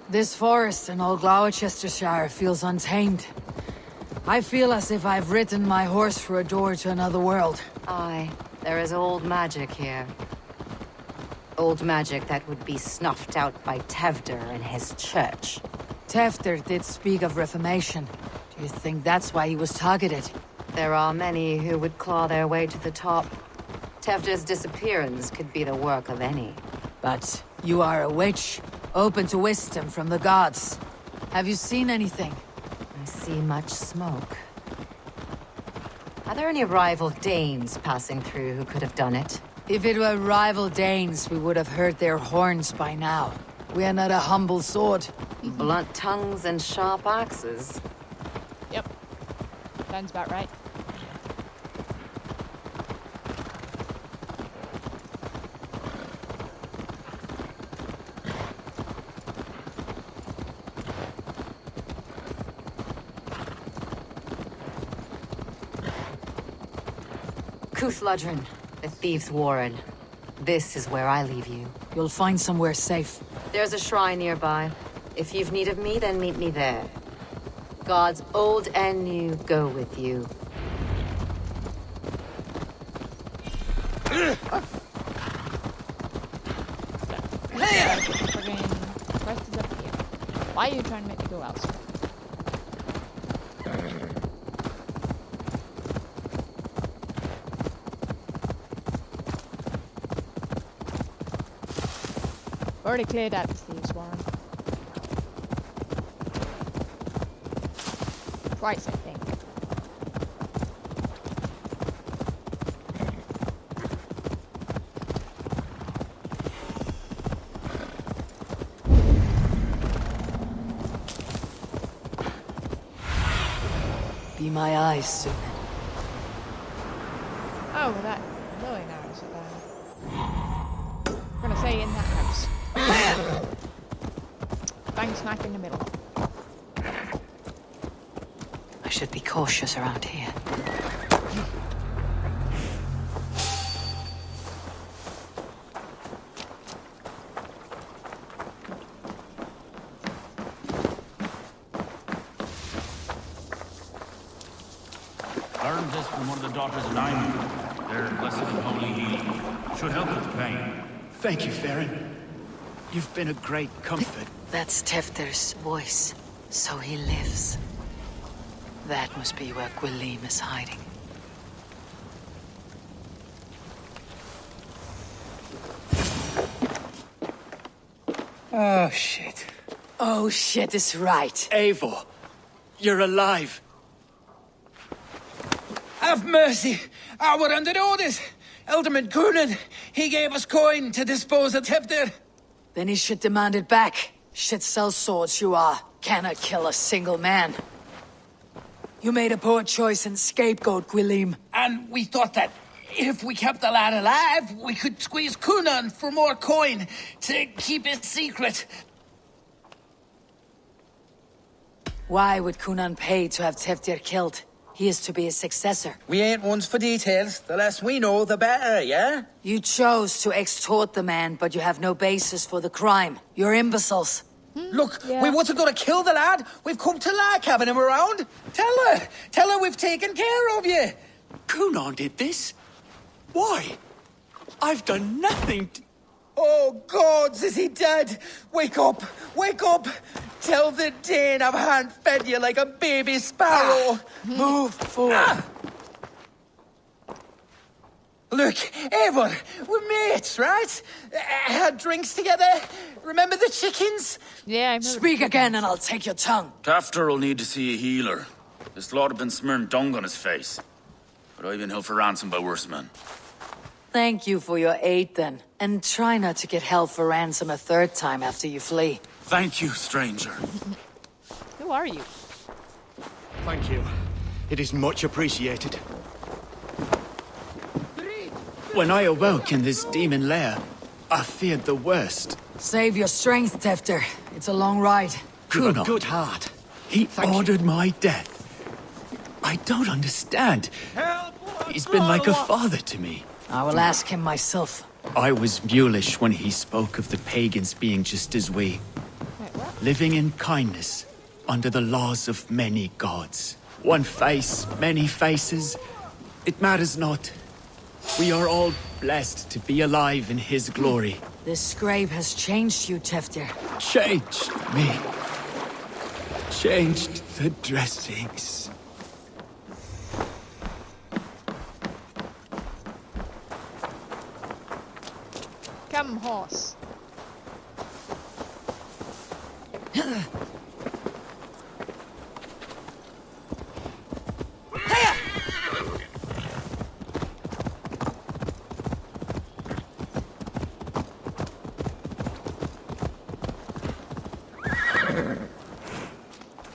This forest in all Glowecestrescire feels untamed. I feel as if I've ridden my horse through a door to another world. Aye, there is old magic here. Old magic that would be snuffed out by Tewdwr and his church. Tewdwr did speak of reformation. Do you think that's why he was targeted? there are many who would claw their way to the top. Tewdwr's disappearance could be the work of any. But you are a witch, open to wisdom from the gods. Have you seen anything? I see much smoke. Are there any rival Danes passing through who could have done it? If it were rival Danes, we would have heard their horns by now. We are not a humble sword. Blunt tongues and sharp axes. Yep. Sounds about right. Tewdwr, the Thieves' Warren. This is where I leave you. You'll find somewhere safe. There's a shrine nearby. If you've need of me, then meet me there. Gods old and new go with you. Friggin' quest is up here. Why are you trying to make me go elsewhere? Already cleared out the Thieves' Warren. Twice, I think. Be my eyes soon. Oh, well, that glowing arrows are there. I'm gonna say in that house. Bang smack in the middle. I should be cautious around here. Learned this from one of the daughters of Nyman. Their blessed and holy healing. Should help with the pain. Thank you, Farron. You've been a great comfort. That's Tewdwr's voice, so he lives. That must be where Gwilim is hiding. Oh, shit. Oh shit is right. Eivor, you're alive. Have mercy! We're under orders! Alderman Coonan, he gave us coin to dispose of Tewdwr. Then he should demand it back. Shit sell swords you are. Cannot kill a single man. You made a poor choice in scapegoat, Gwilim. And we thought that if we kept the lad alive, we could squeeze Coonan for more coin to keep it secret. Why would Coonan pay to have Tewdwr killed? He is to be his successor. We ain't ones for details. The less we know, the better, yeah? You chose to extort the man, but you have no basis for the crime. You're imbeciles. Look, we wasn't gonna kill the lad. We've come to like having him around. Tell her we've taken care of you. Coonan did this? Why? I've done nothing to... Oh, gods, is he dead? Wake up! Wake up! Tell the Dane I've hand-fed you like a baby sparrow. Move forward. Look, Eivor, we're mates, right? Had drinks together. Remember the chickens? Yeah, Speak again and I'll take your tongue. Tewdwr will need to see a healer. This lord have been smearing dung on his face. But I've been held for ransom by worse men. Thank you for your aid then. And try not to get held for ransom a third time after you flee. Thank you, stranger. Who are you? Thank you. It is much appreciated. When I awoke in this demon lair, I feared the worst. Save your strength, Tewdwr. It's a long ride. You've a good heart. He ordered my death. I don't understand. He's been like a father to me. I will ask him myself. I was mulish when he spoke of the pagans being just as we. Living in kindness, under the laws of many gods. One face, many faces. It matters not. We are all blessed to be alive in his glory. This scrape has changed you, Tewdwr. Changed me. Changed the dressings. Come, horse.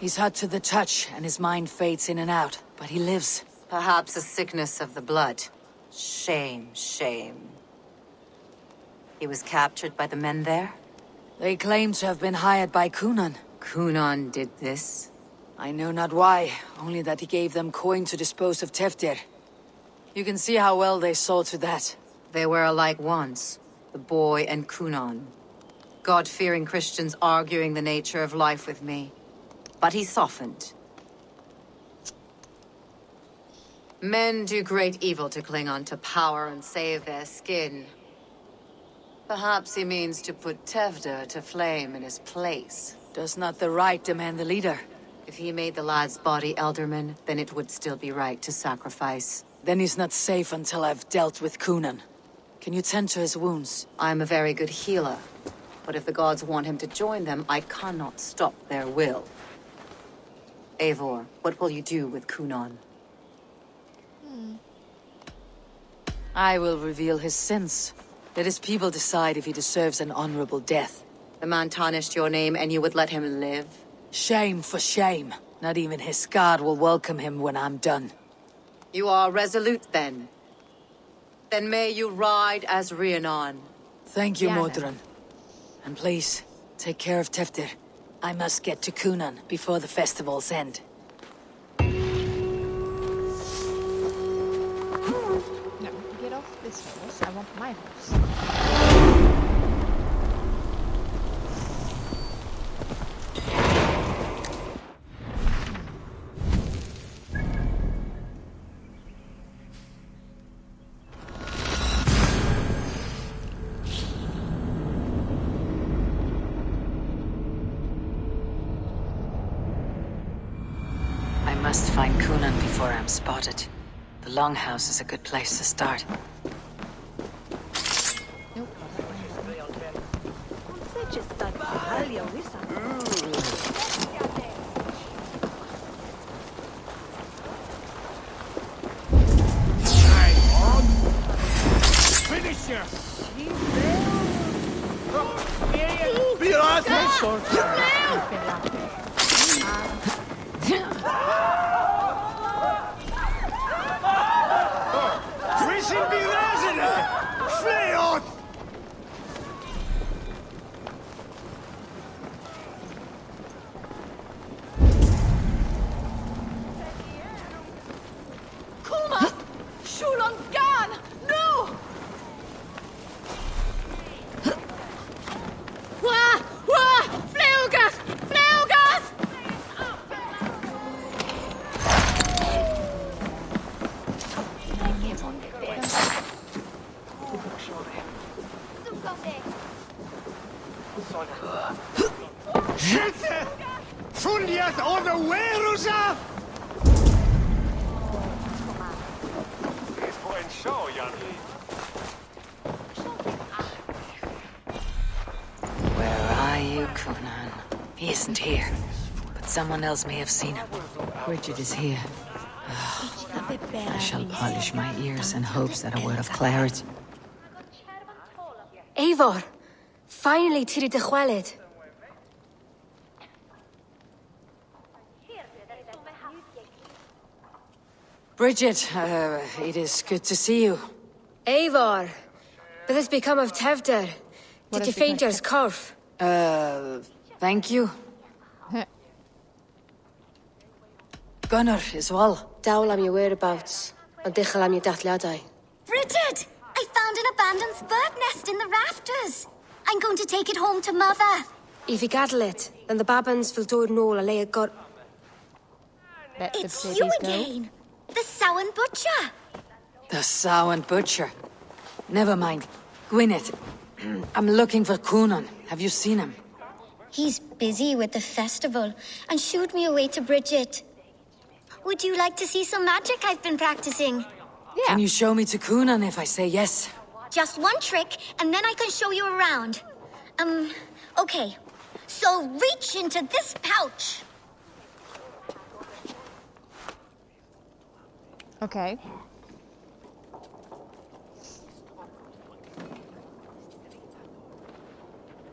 He's hot to the touch, and his mind fades in and out, but he lives. Perhaps a sickness of the blood. Shame, shame. He was captured by the men there? They claim to have been hired by Cunan. Cunan did this? I know not why, only that he gave them coin to dispose of Tewdwr. You can see how well they saw to that. They were alike once, the boy and Cunan. God-fearing Christians arguing the nature of life with me. But he softened. Men do great evil to cling on to power and save their skin. Perhaps he means to put Tewdwr to flame in his place. Does not the right demand the leader? If he made the lad's body Elderman, then it would still be right to sacrifice. Then he's not safe until I've dealt with Cunan. Can you tend to his wounds? I'm a very good healer. But if the gods want him to join them, I cannot stop their will. Eivor, what will you do with Cunan? I will reveal his sins. Let his people decide if he deserves an honorable death. The man tarnished your name and you would let him live? Shame for shame. Not even his god will welcome him when I'm done. You are resolute, then. Then may you ride as Rhiannon. Thank you, Modron. And please, take care of Tewdwr. I must get to Cunan before the festival's end. No, get off this horse. I want my horse. I must find Cunan before I'm spotted. The Longhouse is a good place to start. Finisher! Prison be resident! Flee on! Kuma! Shulon Gan! No! Wah! Wah! Fleugas! Fleugas! Skytte! Fundiat on the Werusa! Where are you, Cunan? He isn't here, but someone else may have seen him. Bridget is here. I shall polish my ears in hopes that a word of clarity. Eivor! Finally, Tewdwr Gwilim. Bridget, it is good to see you. Eivor! What has become of Tewdwr? Did you find your scarf? Thank you. Gunnar as well. Dawl am your whereabouts. And dichel am your dathliadai. Bridget! I found an abandoned bird nest in the rafters. I'm going to take it home to Mother. If you gaddle it, then the babans will do it all and lay a god. It's you again! The Samhain Butcher! The Samhain Butcher. Never mind. Gwyneth, I'm looking for Cunan. Have you seen him? He's busy with the festival and shooed me away to Bridget. Would you like to see some magic I've been practicing? Can you show me to Cunan if I say yes? Just one trick, and then I can show you around. Okay. So reach into this pouch. Okay.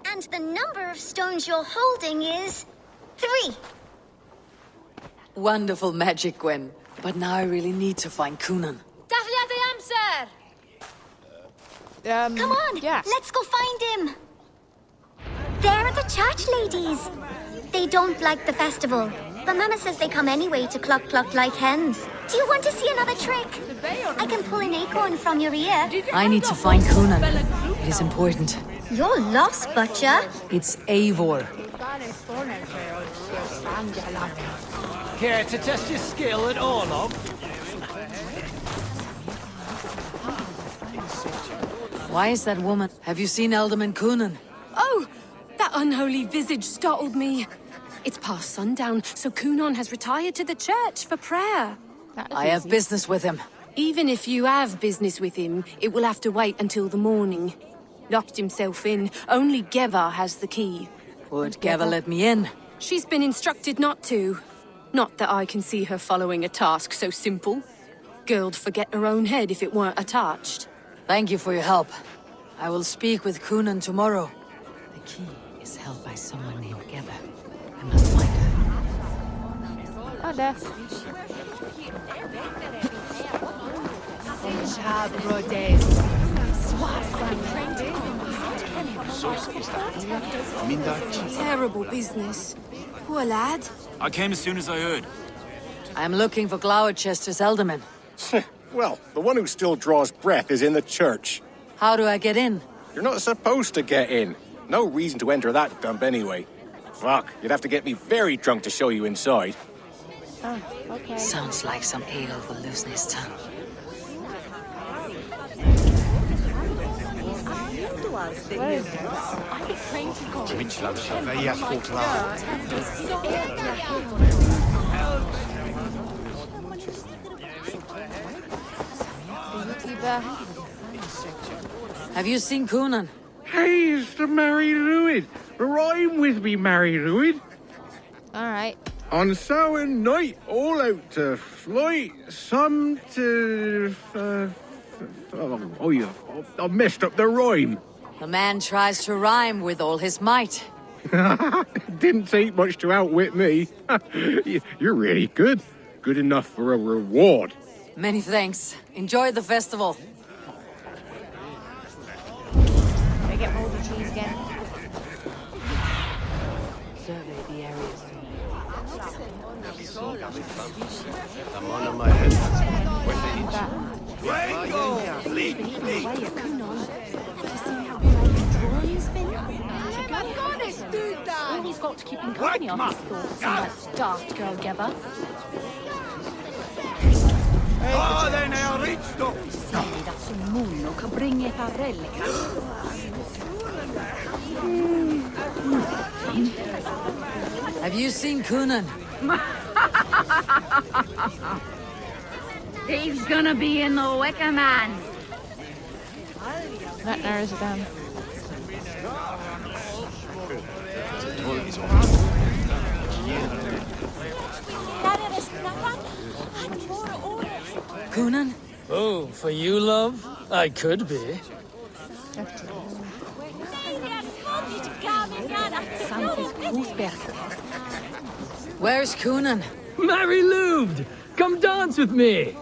And the number of stones you're holding is 3. Wonderful magic, Gwen. But now I really need to find Coonan. Come on, yeah. let's go find him. There are the church ladies. They don't like the festival, but Mama says they come anyway to cluck cluck like hens. Do you want to see another trick? I can pull an acorn from your ear. I need to find Coonan. It is important. You're lost, Butcher. It's Eivor. Care to test your skill at Orlog? Why is that woman? Have you seen Alderman Coonan? Oh, that unholy visage startled me. It's past sundown, so Coonan has retired to the church for prayer. I have business with him. Even if you have business with him, it will have to wait until the morning. Locked himself in. Only Geva has the key. Would Geva let me in? She's been instructed not to. Not that I can see her following a task so simple. Girl'd forget her own head if it weren't attached. Thank you for your help. I will speak with Coonan tomorrow. The key is held by someone named Geva. I must find her. Oh, there. Terrible business. Poor lad. I came as soon as I heard. I'm looking for Glowechester's Alderman. Well, the one who still draws breath is in the church. How do I get in? You're not supposed to get in. No reason to enter that dump anyway. Fuck, you'd have to get me very drunk to show you inside. Oh, okay. Sounds like some ale will loosen his tongue. Where is this? Have you seen Coonan? Hey, it's the Mary Druid. Rhyme with me, Mary Druid. Alright. On Samhain night, all out to flight, some to... I messed up the rhyme. The man tries to rhyme with all his might. Didn't take much to outwit me. You're really good. Good enough for a reward. Many thanks. Enjoy the festival. Can I get moldy cheese again? Survey the areas. I'm on my head. Always got to keep him company on his thoughts and that daft girl Geva. Sai, that's un munno che bringe farelle. Have you seen Coonan? He's gonna be in the Wicker Man. That narrows it down. Coonan? Oh, for you, love? I could be. Where's Coonan? Mary Lubed! Come dance with me!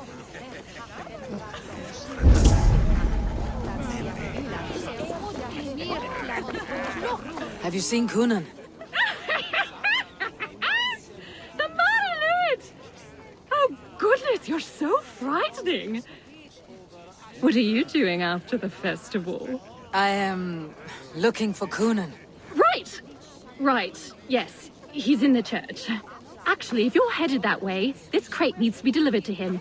Have you seen Coonan? The Marilyn! Oh, goodness, you're so frightening. What are you doing after the festival? I am looking for Coonan. Right! Right, yes. He's in the church. Actually, if you're headed that way, this crate needs to be delivered to him.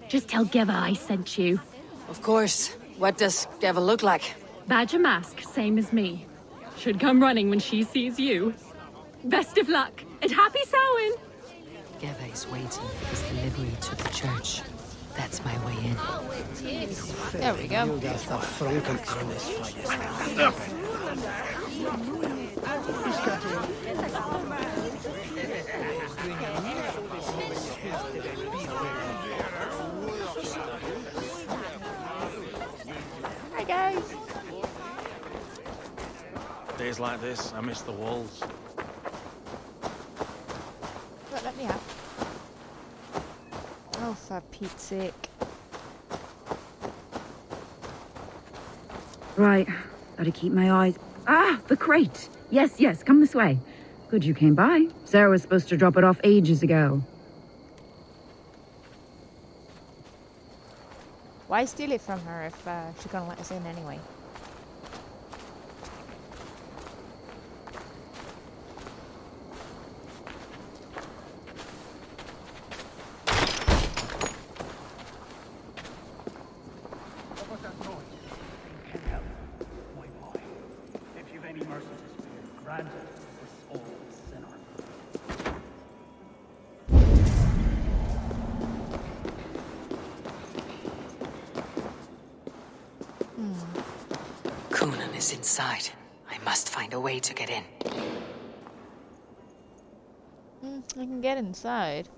Just tell Geva I sent you. Of course. What does Geva look like? Badger mask, same as me. Should come running when she sees you. Best of luck, and happy Samhain! Geva is waiting for his delivery to the church. That's my way in. There we go. Hi guys. Days like this, I miss the walls. Look, let me out. Oh, for Pete's sake. Right, gotta keep my eyes... Ah, the crate! Yes, yes, come this way. Good you came by. Sarah was supposed to drop it off ages ago. Why steal it from her if she's gonna let us in anyway? Cynon is inside. I must find a way to get in. I can get inside.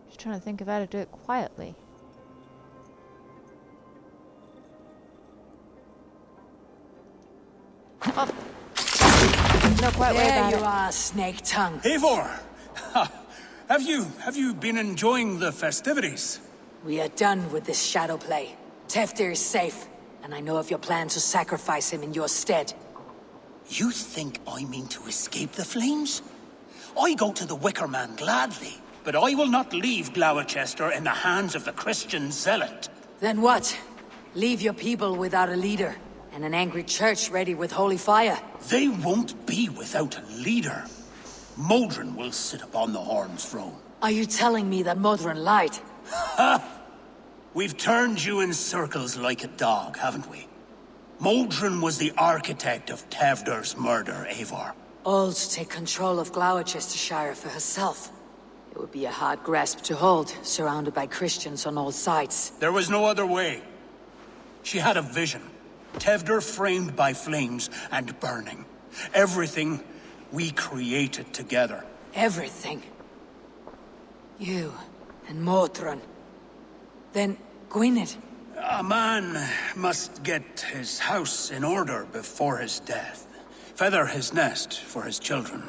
Just trying to think of how to do it quietly. Oh. No quite way about There it. you are, snake tongue. Eivor! Have you been enjoying the festivities? We are done with this shadow play. Tewdwr is safe, and I know of your plan to sacrifice him in your stead. You think I mean to escape the flames? I go to the Wicker Man gladly, but I will not leave Glowecester in the hands of the Christian zealot. Then what? Leave your people without a leader, and an angry church ready with holy fire. They won't be without a leader. Modron will sit upon the Horn's throne. Are you telling me that Modron lied? Ha! We've turned you in circles like a dog, haven't we? Modron was the architect of Tewdwr's murder, Eivor. All to take control of Glowecestrescire for herself. It would be a hard grasp to hold, surrounded by Christians on all sides. There was no other way. She had a vision. Tewdwr framed by flames and burning. Everything we created together. Everything. You and Modron. Then Gwynedd. A man must get his house in order before his death. Feather his nest for his children.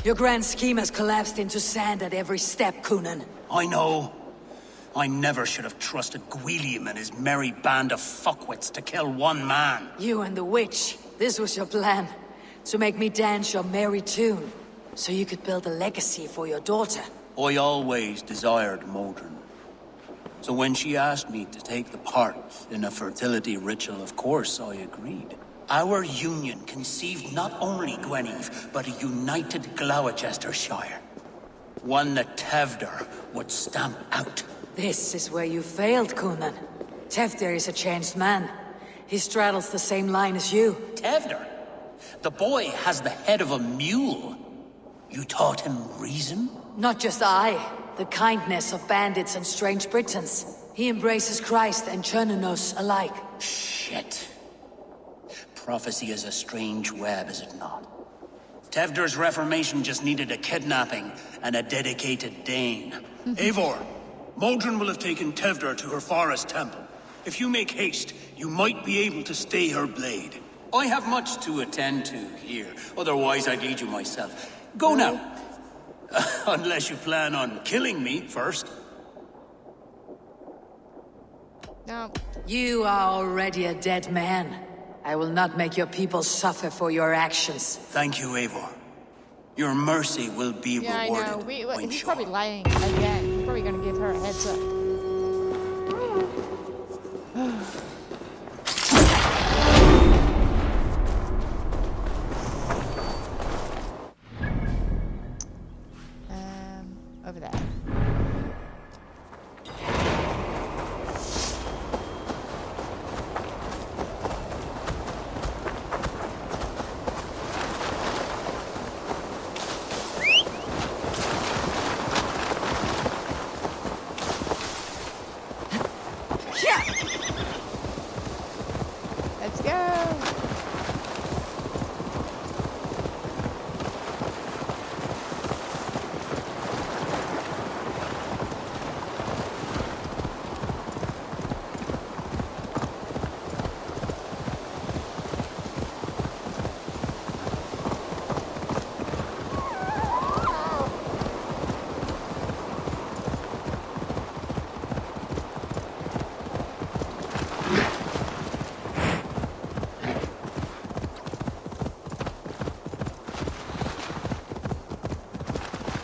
Your grand scheme has collapsed into sand at every step, Cynon. I know. I never should have trusted Gwilim and his merry band of fuckwits to kill one man. You and the witch. This was your plan. To make me dance your merry tune. So you could build a legacy for your daughter. I always desired Modron. So when she asked me to take the part in a fertility ritual, of course I agreed. Our union conceived not only Gweneve, but a united Glowecestrescire. One that Tewdwr would stamp out. This is where you failed, Cynon. Tewdwr is a changed man. He straddles the same line as you. Tewdwr? The boy has the head of a mule. You taught him reason? Not just I. The kindness of bandits and strange Britons. He embraces Christ and Chernonos alike. Shit. Prophecy is a strange web, is it not? Tewdwr's reformation just needed a kidnapping and a dedicated Dane. Eivor, Modron will have taken Tewdwr to her forest temple. If you make haste, you might be able to stay her blade. I have much to attend to here, otherwise I'd lead you myself. Go now. Unless you plan on killing me first. No. You are already a dead man. I will not make your people suffer for your actions. Thank you, Eivor. Your mercy will be rewarded. I know. He's probably lying again. He's probably gonna give her a heads up. Over there.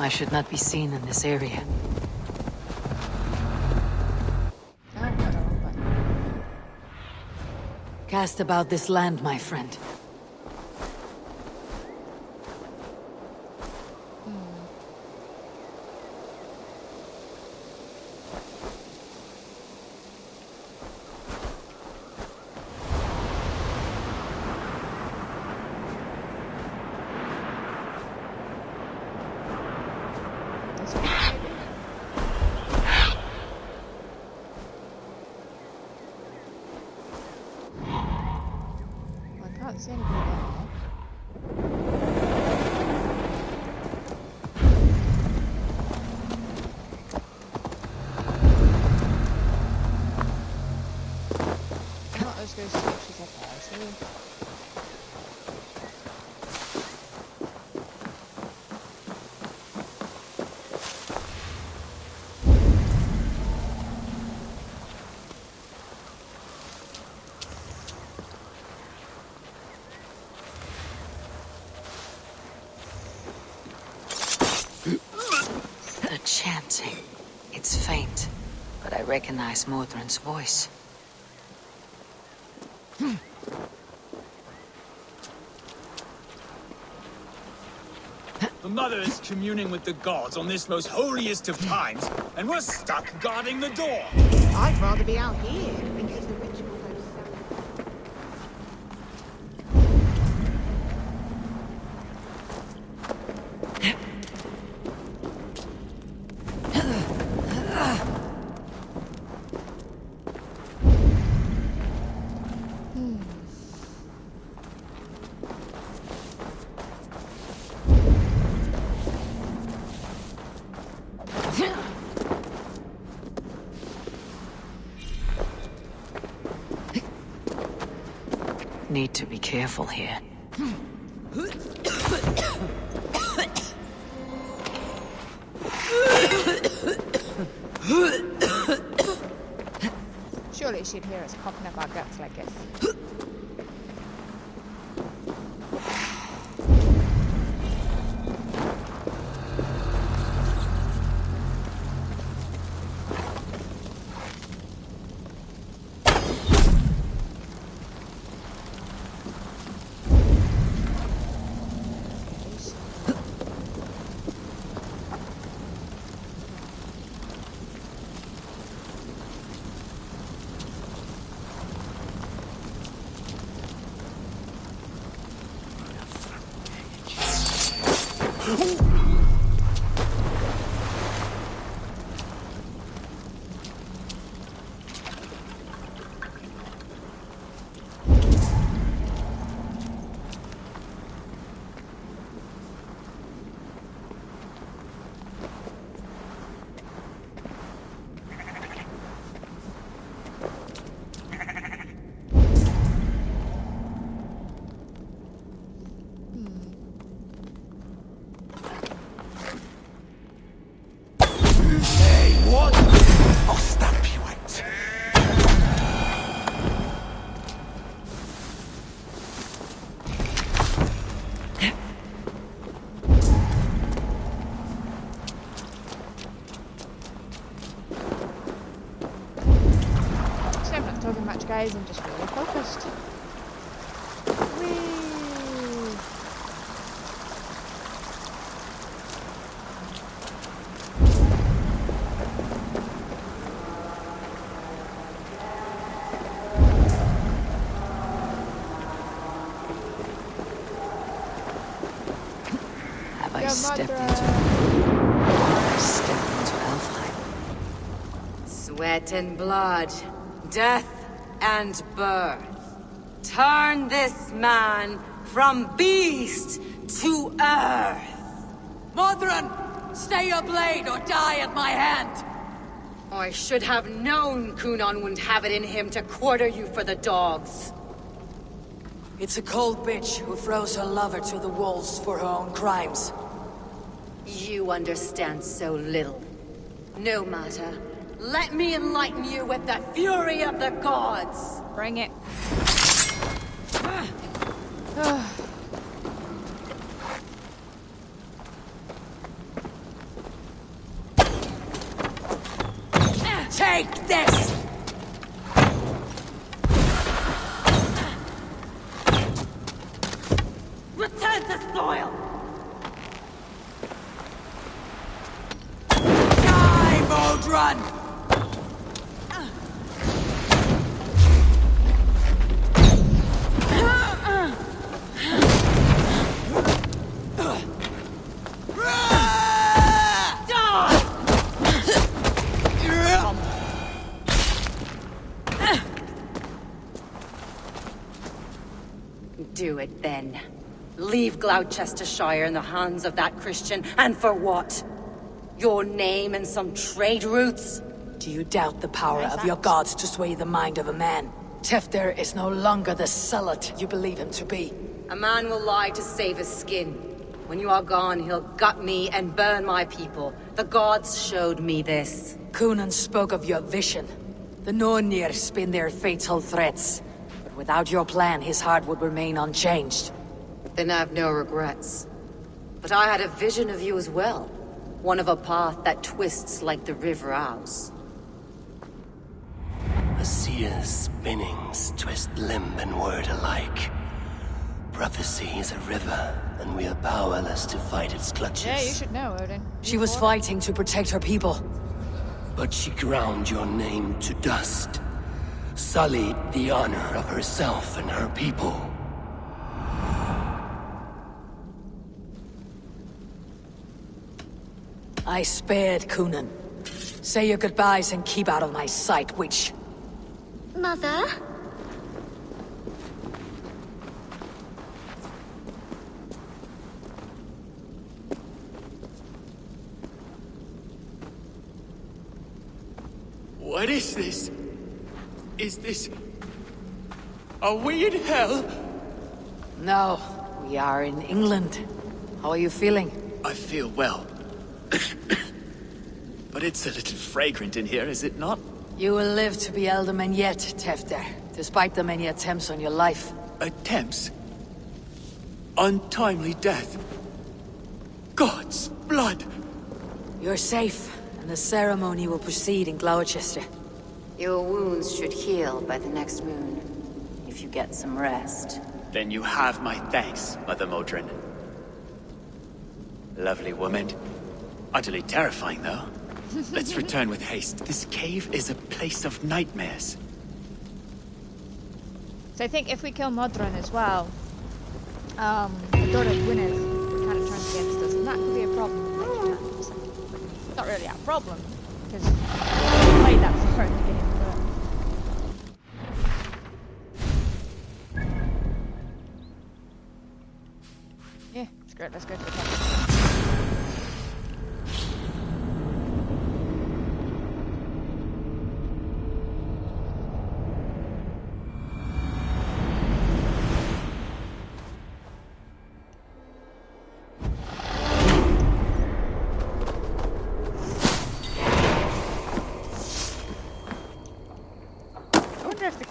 I should not be seen in this area. Cast about this land, my friend. The chanting. It's faint, but I recognize Modron's voice. The Mother is communing with the gods on this most holiest of times, and we're stuck guarding the door. I'd rather be out here in case the ritual goes south. Need to be careful here. Surely she'd hear us coughing up our guts like this. Guys, I'm just really focused. Whee! Have I stepped into Elfheim? Sweat and blood, death and birth. Turn this man from beast to earth. Modron, stay your blade or die at my hand. I should have known Cynon wouldn't have it in him to quarter you for the dogs. It's a cold bitch who throws her lover to the wolves for her own crimes. You understand so little. No matter. Let me enlighten you with the fury of the gods! Bring it. Take this! Return to soil! Die, Modron! Do it then. Leave Gloucestershire in the hands of that Christian, and for what? Your name and some trade routes? Do you doubt the power of your gods to sway the mind of a man? Tewdwr is no longer the zealot you believe him to be. A man will lie to save his skin. When you are gone, he'll gut me and burn my people. The gods showed me this. Cynon spoke of your vision. The Nornir spin their fatal threats. But without your plan, his heart would remain unchanged. Then I've no regrets. But I had a vision of you as well. One of a path that twists like the river Ouse. A seer's spinnings twist limb and word alike. Prophecy is a river, and we are powerless to fight its clutches. Yeah, you should know, Odin. She was fighting to protect her people. But she ground your name to dust. Sullied the honor of herself and her people. I spared Cynon. Say your goodbyes and keep out of my sight, witch. Mother? What is this? Is this... Are we in hell? No, we are in England. How are you feeling? I feel well. But it's a little fragrant in here, is it not? You will live to be Elderman yet, Tewdwr, despite the many attempts on your life. Attempts? Untimely death? God's blood! You're safe, and the ceremony will proceed in Gloucester. Your wounds should heal by the next moon, if you get some rest. Then you have my thanks, Mother Modron. Lovely woman. Utterly terrifying, though. Let's return with haste. This cave is a place of nightmares. So I think if we kill Modron as well, the daughter of Gunnar kind of turns against us, and that could be a problem later times. Not really a problem, because we played that far in the beginning, but... Yeah, it's great, let's go to the top.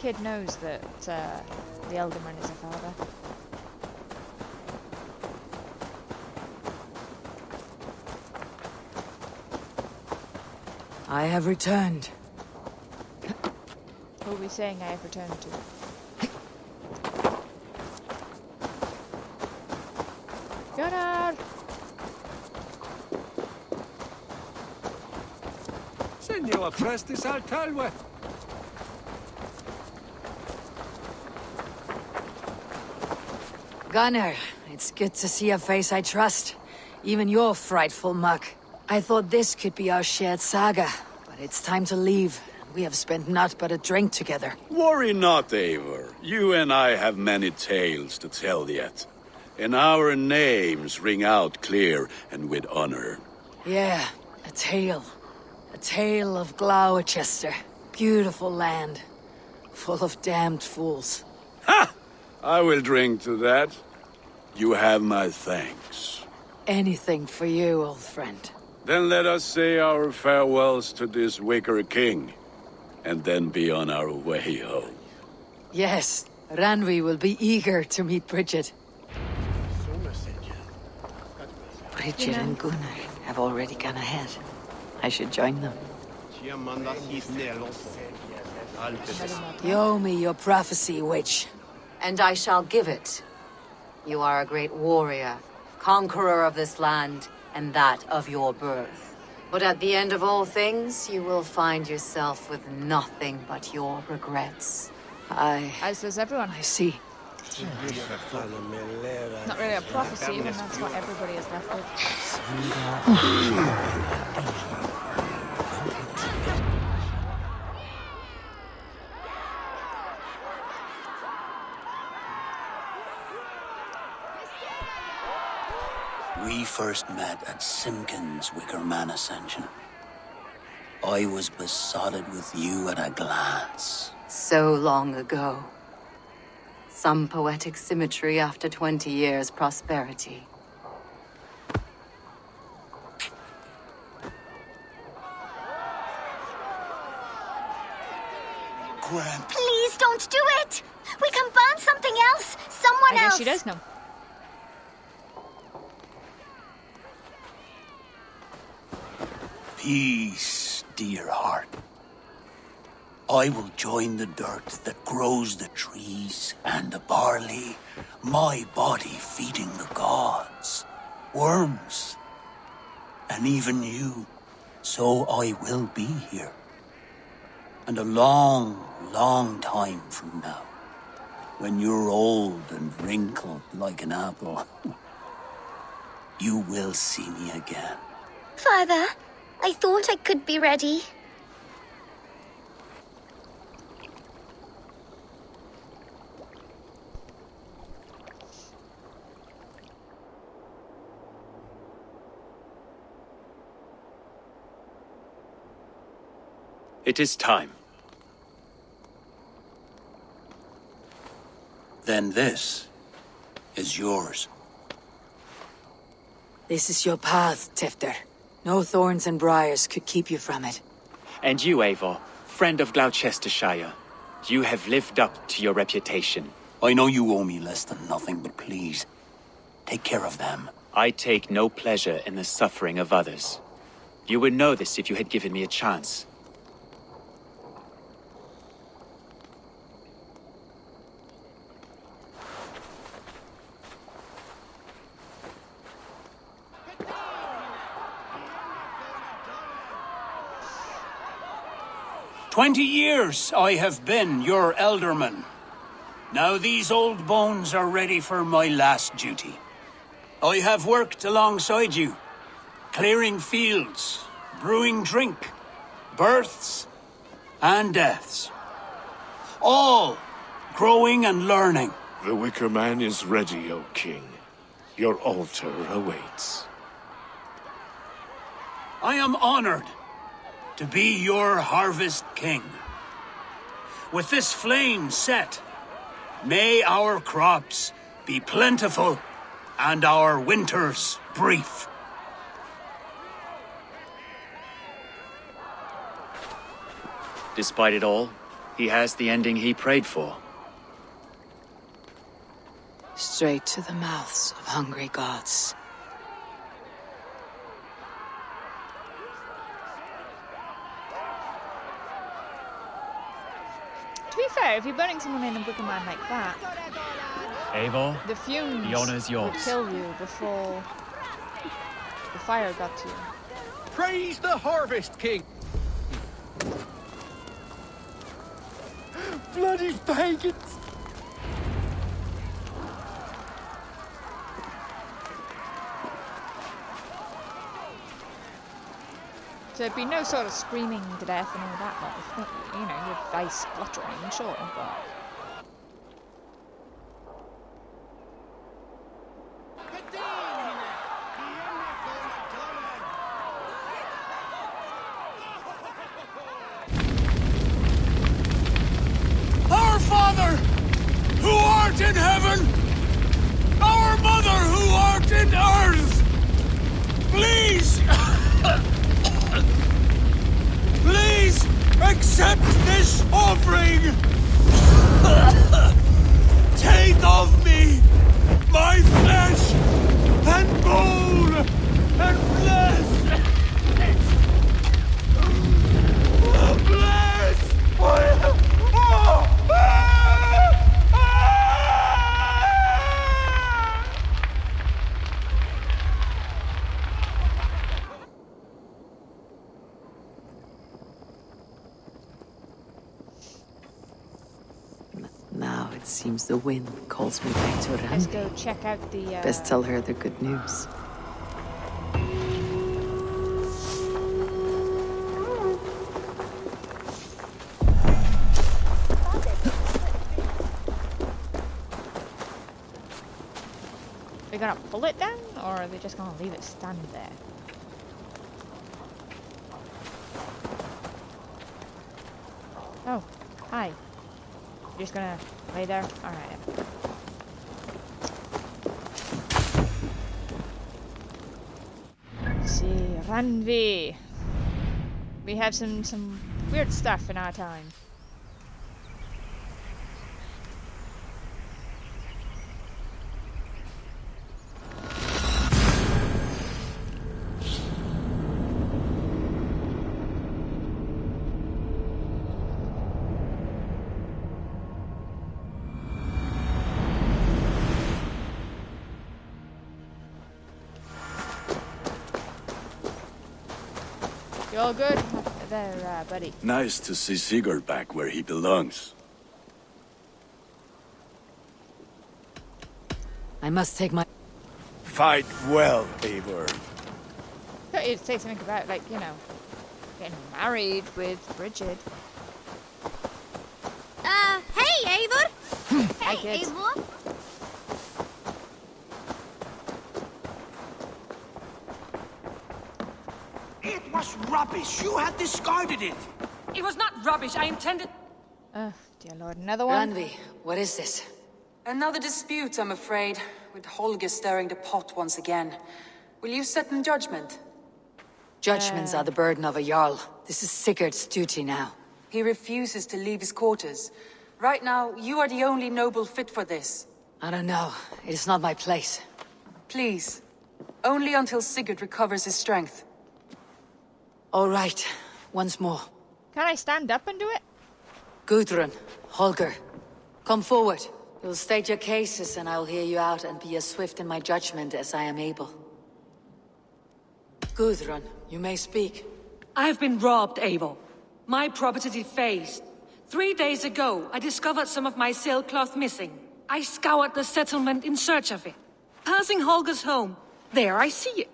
Kid knows that the Elderman is a father. I have returned. Who are we saying I have returned to? Gunnar! Signor Prestis Altalwe. Gunnar, it's good to see a face I trust. Even your frightful muck. I thought this could be our shared saga, but it's time to leave. We have spent naught but a drink together. Worry not, Eivor. You and I have many tales to tell yet. And our names ring out clear and with honor. Yeah, a tale. A tale of Gloucester. Beautiful land. Full of damned fools. Ha! I will drink to that. You have my thanks. Anything for you, old friend. Then let us say our farewells to this Wicker king, and then be on our way home. Yes, Randvi will be eager to meet Bridget. Bridget and Gunnar have already gone ahead. I should join them. Show me your prophecy, witch. And I shall give it. You are a great warrior, conqueror of this land, and that of your birth. But at the end of all things, you will find yourself with nothing but your regrets. As does everyone. I see. Not really a prophecy, and that's what everybody is left with. We first met at Simpkin's Wicker Man Ascension. I was besotted with you at a glance. So long ago. Some poetic symmetry after 20 years' prosperity. Please don't do it! We can burn something else! Someone else! I guess she does know. Peace, dear heart. I will join the dirt that grows the trees and the barley, my body feeding the gods, worms, and even you. So I will be here. And a long, long time from now, when you're old and wrinkled like an apple, you will see me again. Father, I thought I could be ready. It is time. Then this is yours. This is your path, Tewdwr. No thorns and briars could keep you from it. And you, Eivor, friend of Glowecestrescire, you have lived up to your reputation. I know you owe me less than nothing, but please, take care of them. I take no pleasure in the suffering of others. You would know this if you had given me a chance. "20 years I have been your elderman. Now these old bones are ready for my last duty. I have worked alongside you, clearing fields, brewing drink, births and deaths. All growing and learning. The Wicker Man is ready, O King. Your altar awaits. I am honored to be your harvest king. With this flame set, may our crops be plentiful and our winters brief. Despite it all, he has the ending he prayed for. Straight to the mouths of hungry gods. To be fair, if you're burning someone in a Wicker Man like that, Eivor, the fumes the honor's yours. would kill you before the fire got to you. Praise the Harvest King! Bloody pagans! So it'd be no sort of screaming to death and all that lot. You know, your face spluttering, sure, but... Our Father, who art in heaven, our Mother, who art in earth, please, please accept this offering. Take of me my flesh and bone and blood. It seems the wind calls me back to Let's Randvi. go check out the... Best tell her the good news. They're gonna pull it down, or are they just gonna leave it stand there? Oh, hi. You're just gonna lay there? Alright. Let's see, Randvi. We have some weird stuff in our time. You all good? There, buddy. Nice to see Sigurd back where he belongs. I must take my... Fight well, Eivor. Thought you'd say something about, like, you know, getting married with Bridget. Hey, Eivor! Hi, Hey, kids. Eivor! It was rubbish. You had discarded it. It was not rubbish. I intended... Dear Lord, another one? Randvi, what is this? Another dispute, I'm afraid, with Holger stirring the pot once again. Will you set in judgment? Judgments are the burden of a Jarl. This is Sigurd's duty now. He refuses to leave his quarters. Right now, you are the only noble fit for this. I don't know. It is not my place. Please. Only until Sigurd recovers his strength. All right. Once more. Can I stand up and do it? Gudrun, Holger, come forward. You'll state your cases and I'll hear you out and be as swift in my judgment as I am able. Gudrun, you may speak. I have been robbed, Eivor. My property defaced. 3 days ago, I discovered some of my sailcloth missing. I scoured the settlement in search of it. Passing Holger's home, there I see it.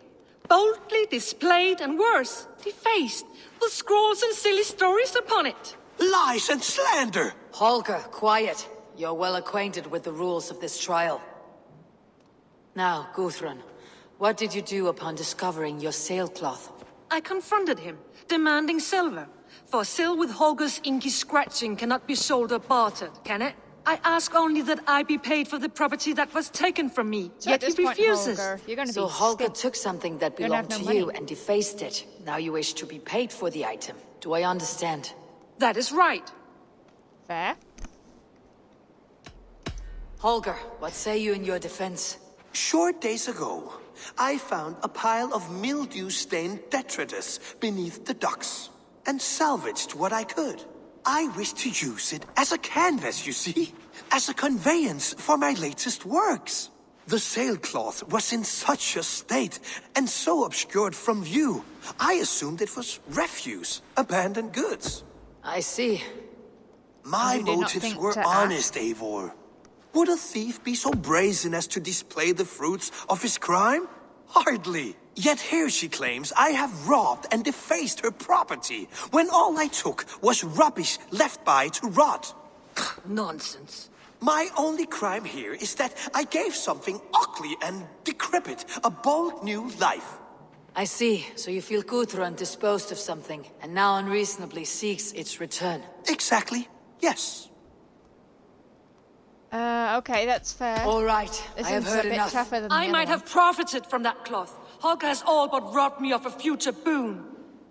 Boldly displayed and worse, defaced, with scrolls and silly stories upon it. Lies and slander! Holger, quiet. You're well acquainted with the rules of this trial. Now, Gudrun, what did you do upon discovering your sailcloth? I confronted him, demanding silver. For sil with Holger's inky scratching cannot be sold or bartered, can it? I ask only that I be paid for the property that was taken from me, So yet at this he point, refuses. Holger, you're gonna So be Holger stiff. took something that You're gonna belonged have to no you money. and defaced it. Now you wish to be paid for the item. Do I understand? That is right. Fair. Holger, what say you in your defense? Short days ago, I found a pile of mildew-stained detritus beneath the docks, and salvaged what I could. I wish to use it as a canvas, you see? As a conveyance for my latest works. The sailcloth was in such a state, and so obscured from view, I assumed it was refuse, abandoned goods. I see. My You did not motives think were to honest, Eivor. Would a thief be so brazen as to display the fruits of his crime? Hardly. Yet here she claims I have robbed and defaced her property, when all I took was rubbish left by to rot. Nonsense. My only crime here is that I gave something ugly and decrepit a bold new life. I see. So you feel Gudrun disposed of something, and now unreasonably seeks its return. Exactly. Yes. Okay, that's fair. All right. This I have is heard a bit enough. tougher than the I other might one. have profited from that cloth. Holger has all but robbed me of a future boon.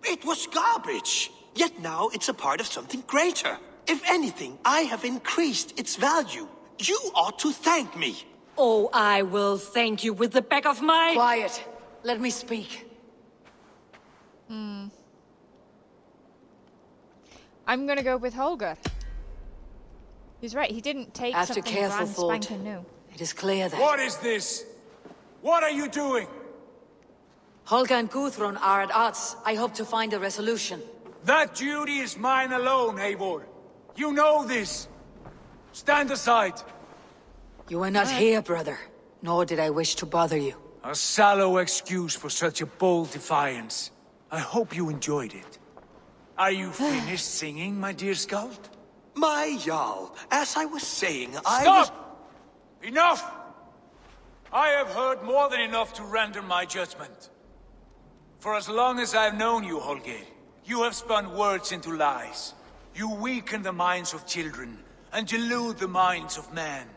It was garbage. Yet now it's a part of something greater. If anything, I have increased its value. You ought to thank me. Oh, I will thank you with the back of my... Quiet. Let me speak. I'm gonna go with Holger. He's right, he didn't take After something careful brand thought, spanking new. it is clear that... What is this? What are you doing? Holger and Gudrun are at odds. I hope to find a resolution. That duty is mine alone, Eivor. You know this. Stand aside! You are not here, brother. Nor did I wish to bother you. A sallow excuse for such a bold defiance. I hope you enjoyed it. Are you finished singing, my dear Skald? My Jarl, as I was saying, Stop! Enough! I have heard more than enough to render my judgment. For as long as I've known you, Holger, you have spun words into lies. You weaken the minds of children, and delude the minds of men.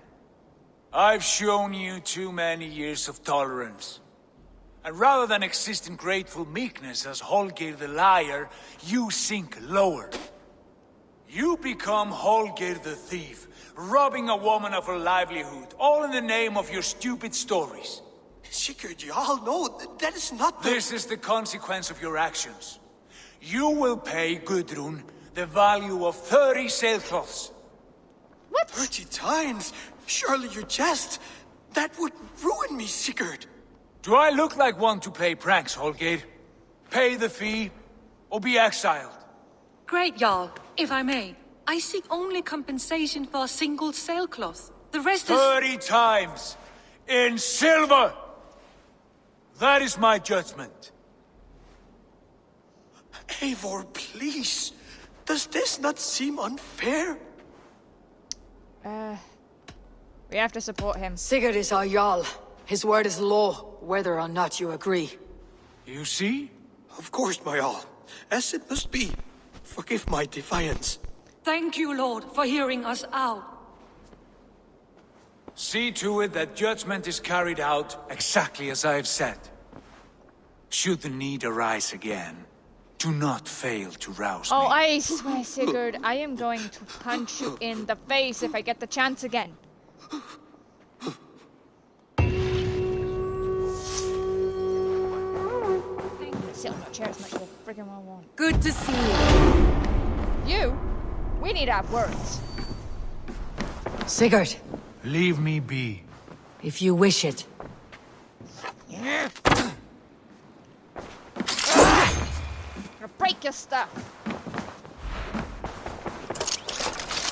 I've shown you too many years of tolerance. And rather than exist in grateful meekness as Holger the liar, you sink lower. You become Holger the thief, robbing a woman of her livelihood, all in the name of your stupid stories. Sigurd, Jarl, no, that is not the— This is the consequence of your actions. You will pay Gudrun the value of 30 sailcloths. What? 30 times? Surely you jest. That would ruin me, Sigurd. Do I look like one to play pranks, Holger? Pay the fee, or be exiled. Great, Jarl. If I may, I seek only compensation for a single sailcloth. The rest is— 30 times! In silver! That is my judgment. Eivor, please. Does this not seem unfair? We have to support him. Sigurd is our Jarl. His word is law, whether or not you agree. You see? Of course, my Jarl. As it must be. Forgive my defiance. Thank you, Lord, for hearing us out. See to it that judgment is carried out exactly as I have said. Should the need arise again, do not fail to rouse me. Oh, I swear, Sigurd, I am going to punch you in the face if I get the chance again. Sit on that chair as much as I friggin' want. Good to see you. You? We need to have words. Sigurd. Leave me be. If you wish it. I'm gonna break your stuff.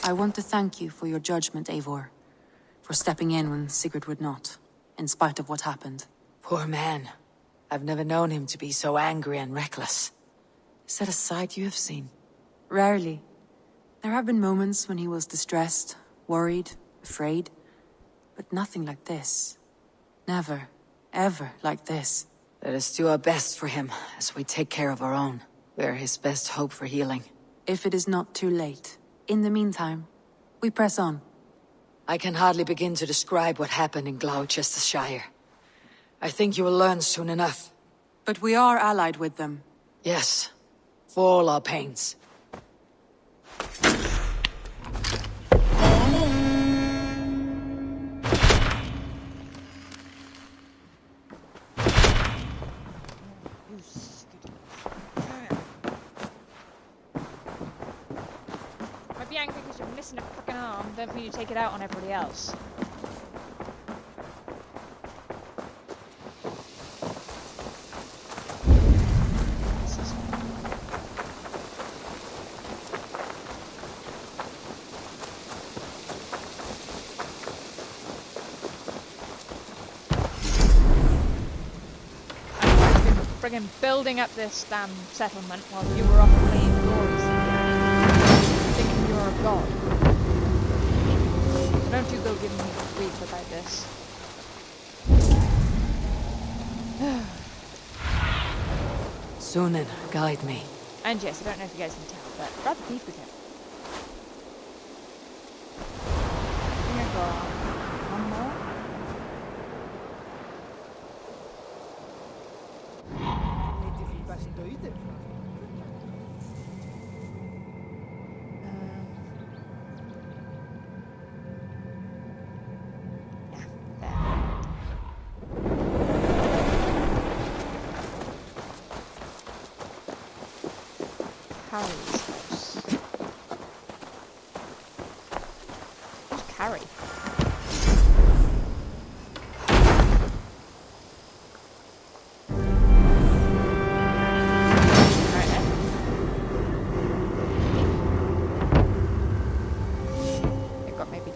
I want to thank you for your judgment, Eivor. For stepping in when Sigurd would not, in spite of what happened. Poor man. I've never known him to be so angry and reckless. Is that a side you have seen? Rarely. There have been moments when he was distressed, worried, afraid. But nothing like this. Never, ever like this. Let us do our best for him, as we take care of our own. We are his best hope for healing. If it is not too late. In the meantime, we press on. I can hardly begin to describe what happened in Glowecestrescire. I think you will learn soon enough. But we are allied with them. Yes, for all our pains. Might be angry because you're missing a frickin' arm, don't mean you take it out on everybody else. Friggin' building up this damn settlement while you were off playing glory thinking you're a god. So don't you go giving me grief about this. Cynon, guide me. And yes, I don't know if you guys can tell, but I'd rather beef with him. I'm gonna go one more. Carrie's house. Who's Carrie? Right then. They've got maybe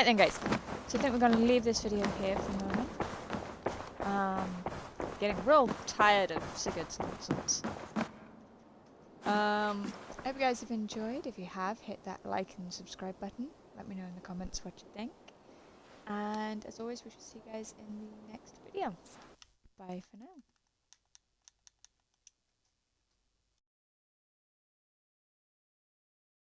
Right then, guys. So I think we're going to leave this video here for the moment. Getting real tired of Sigurd's nonsense. I hope you guys have enjoyed. If you have, hit that like and subscribe button. Let me know in the comments what you think. And as always, we shall see you guys in the next video. Bye for now.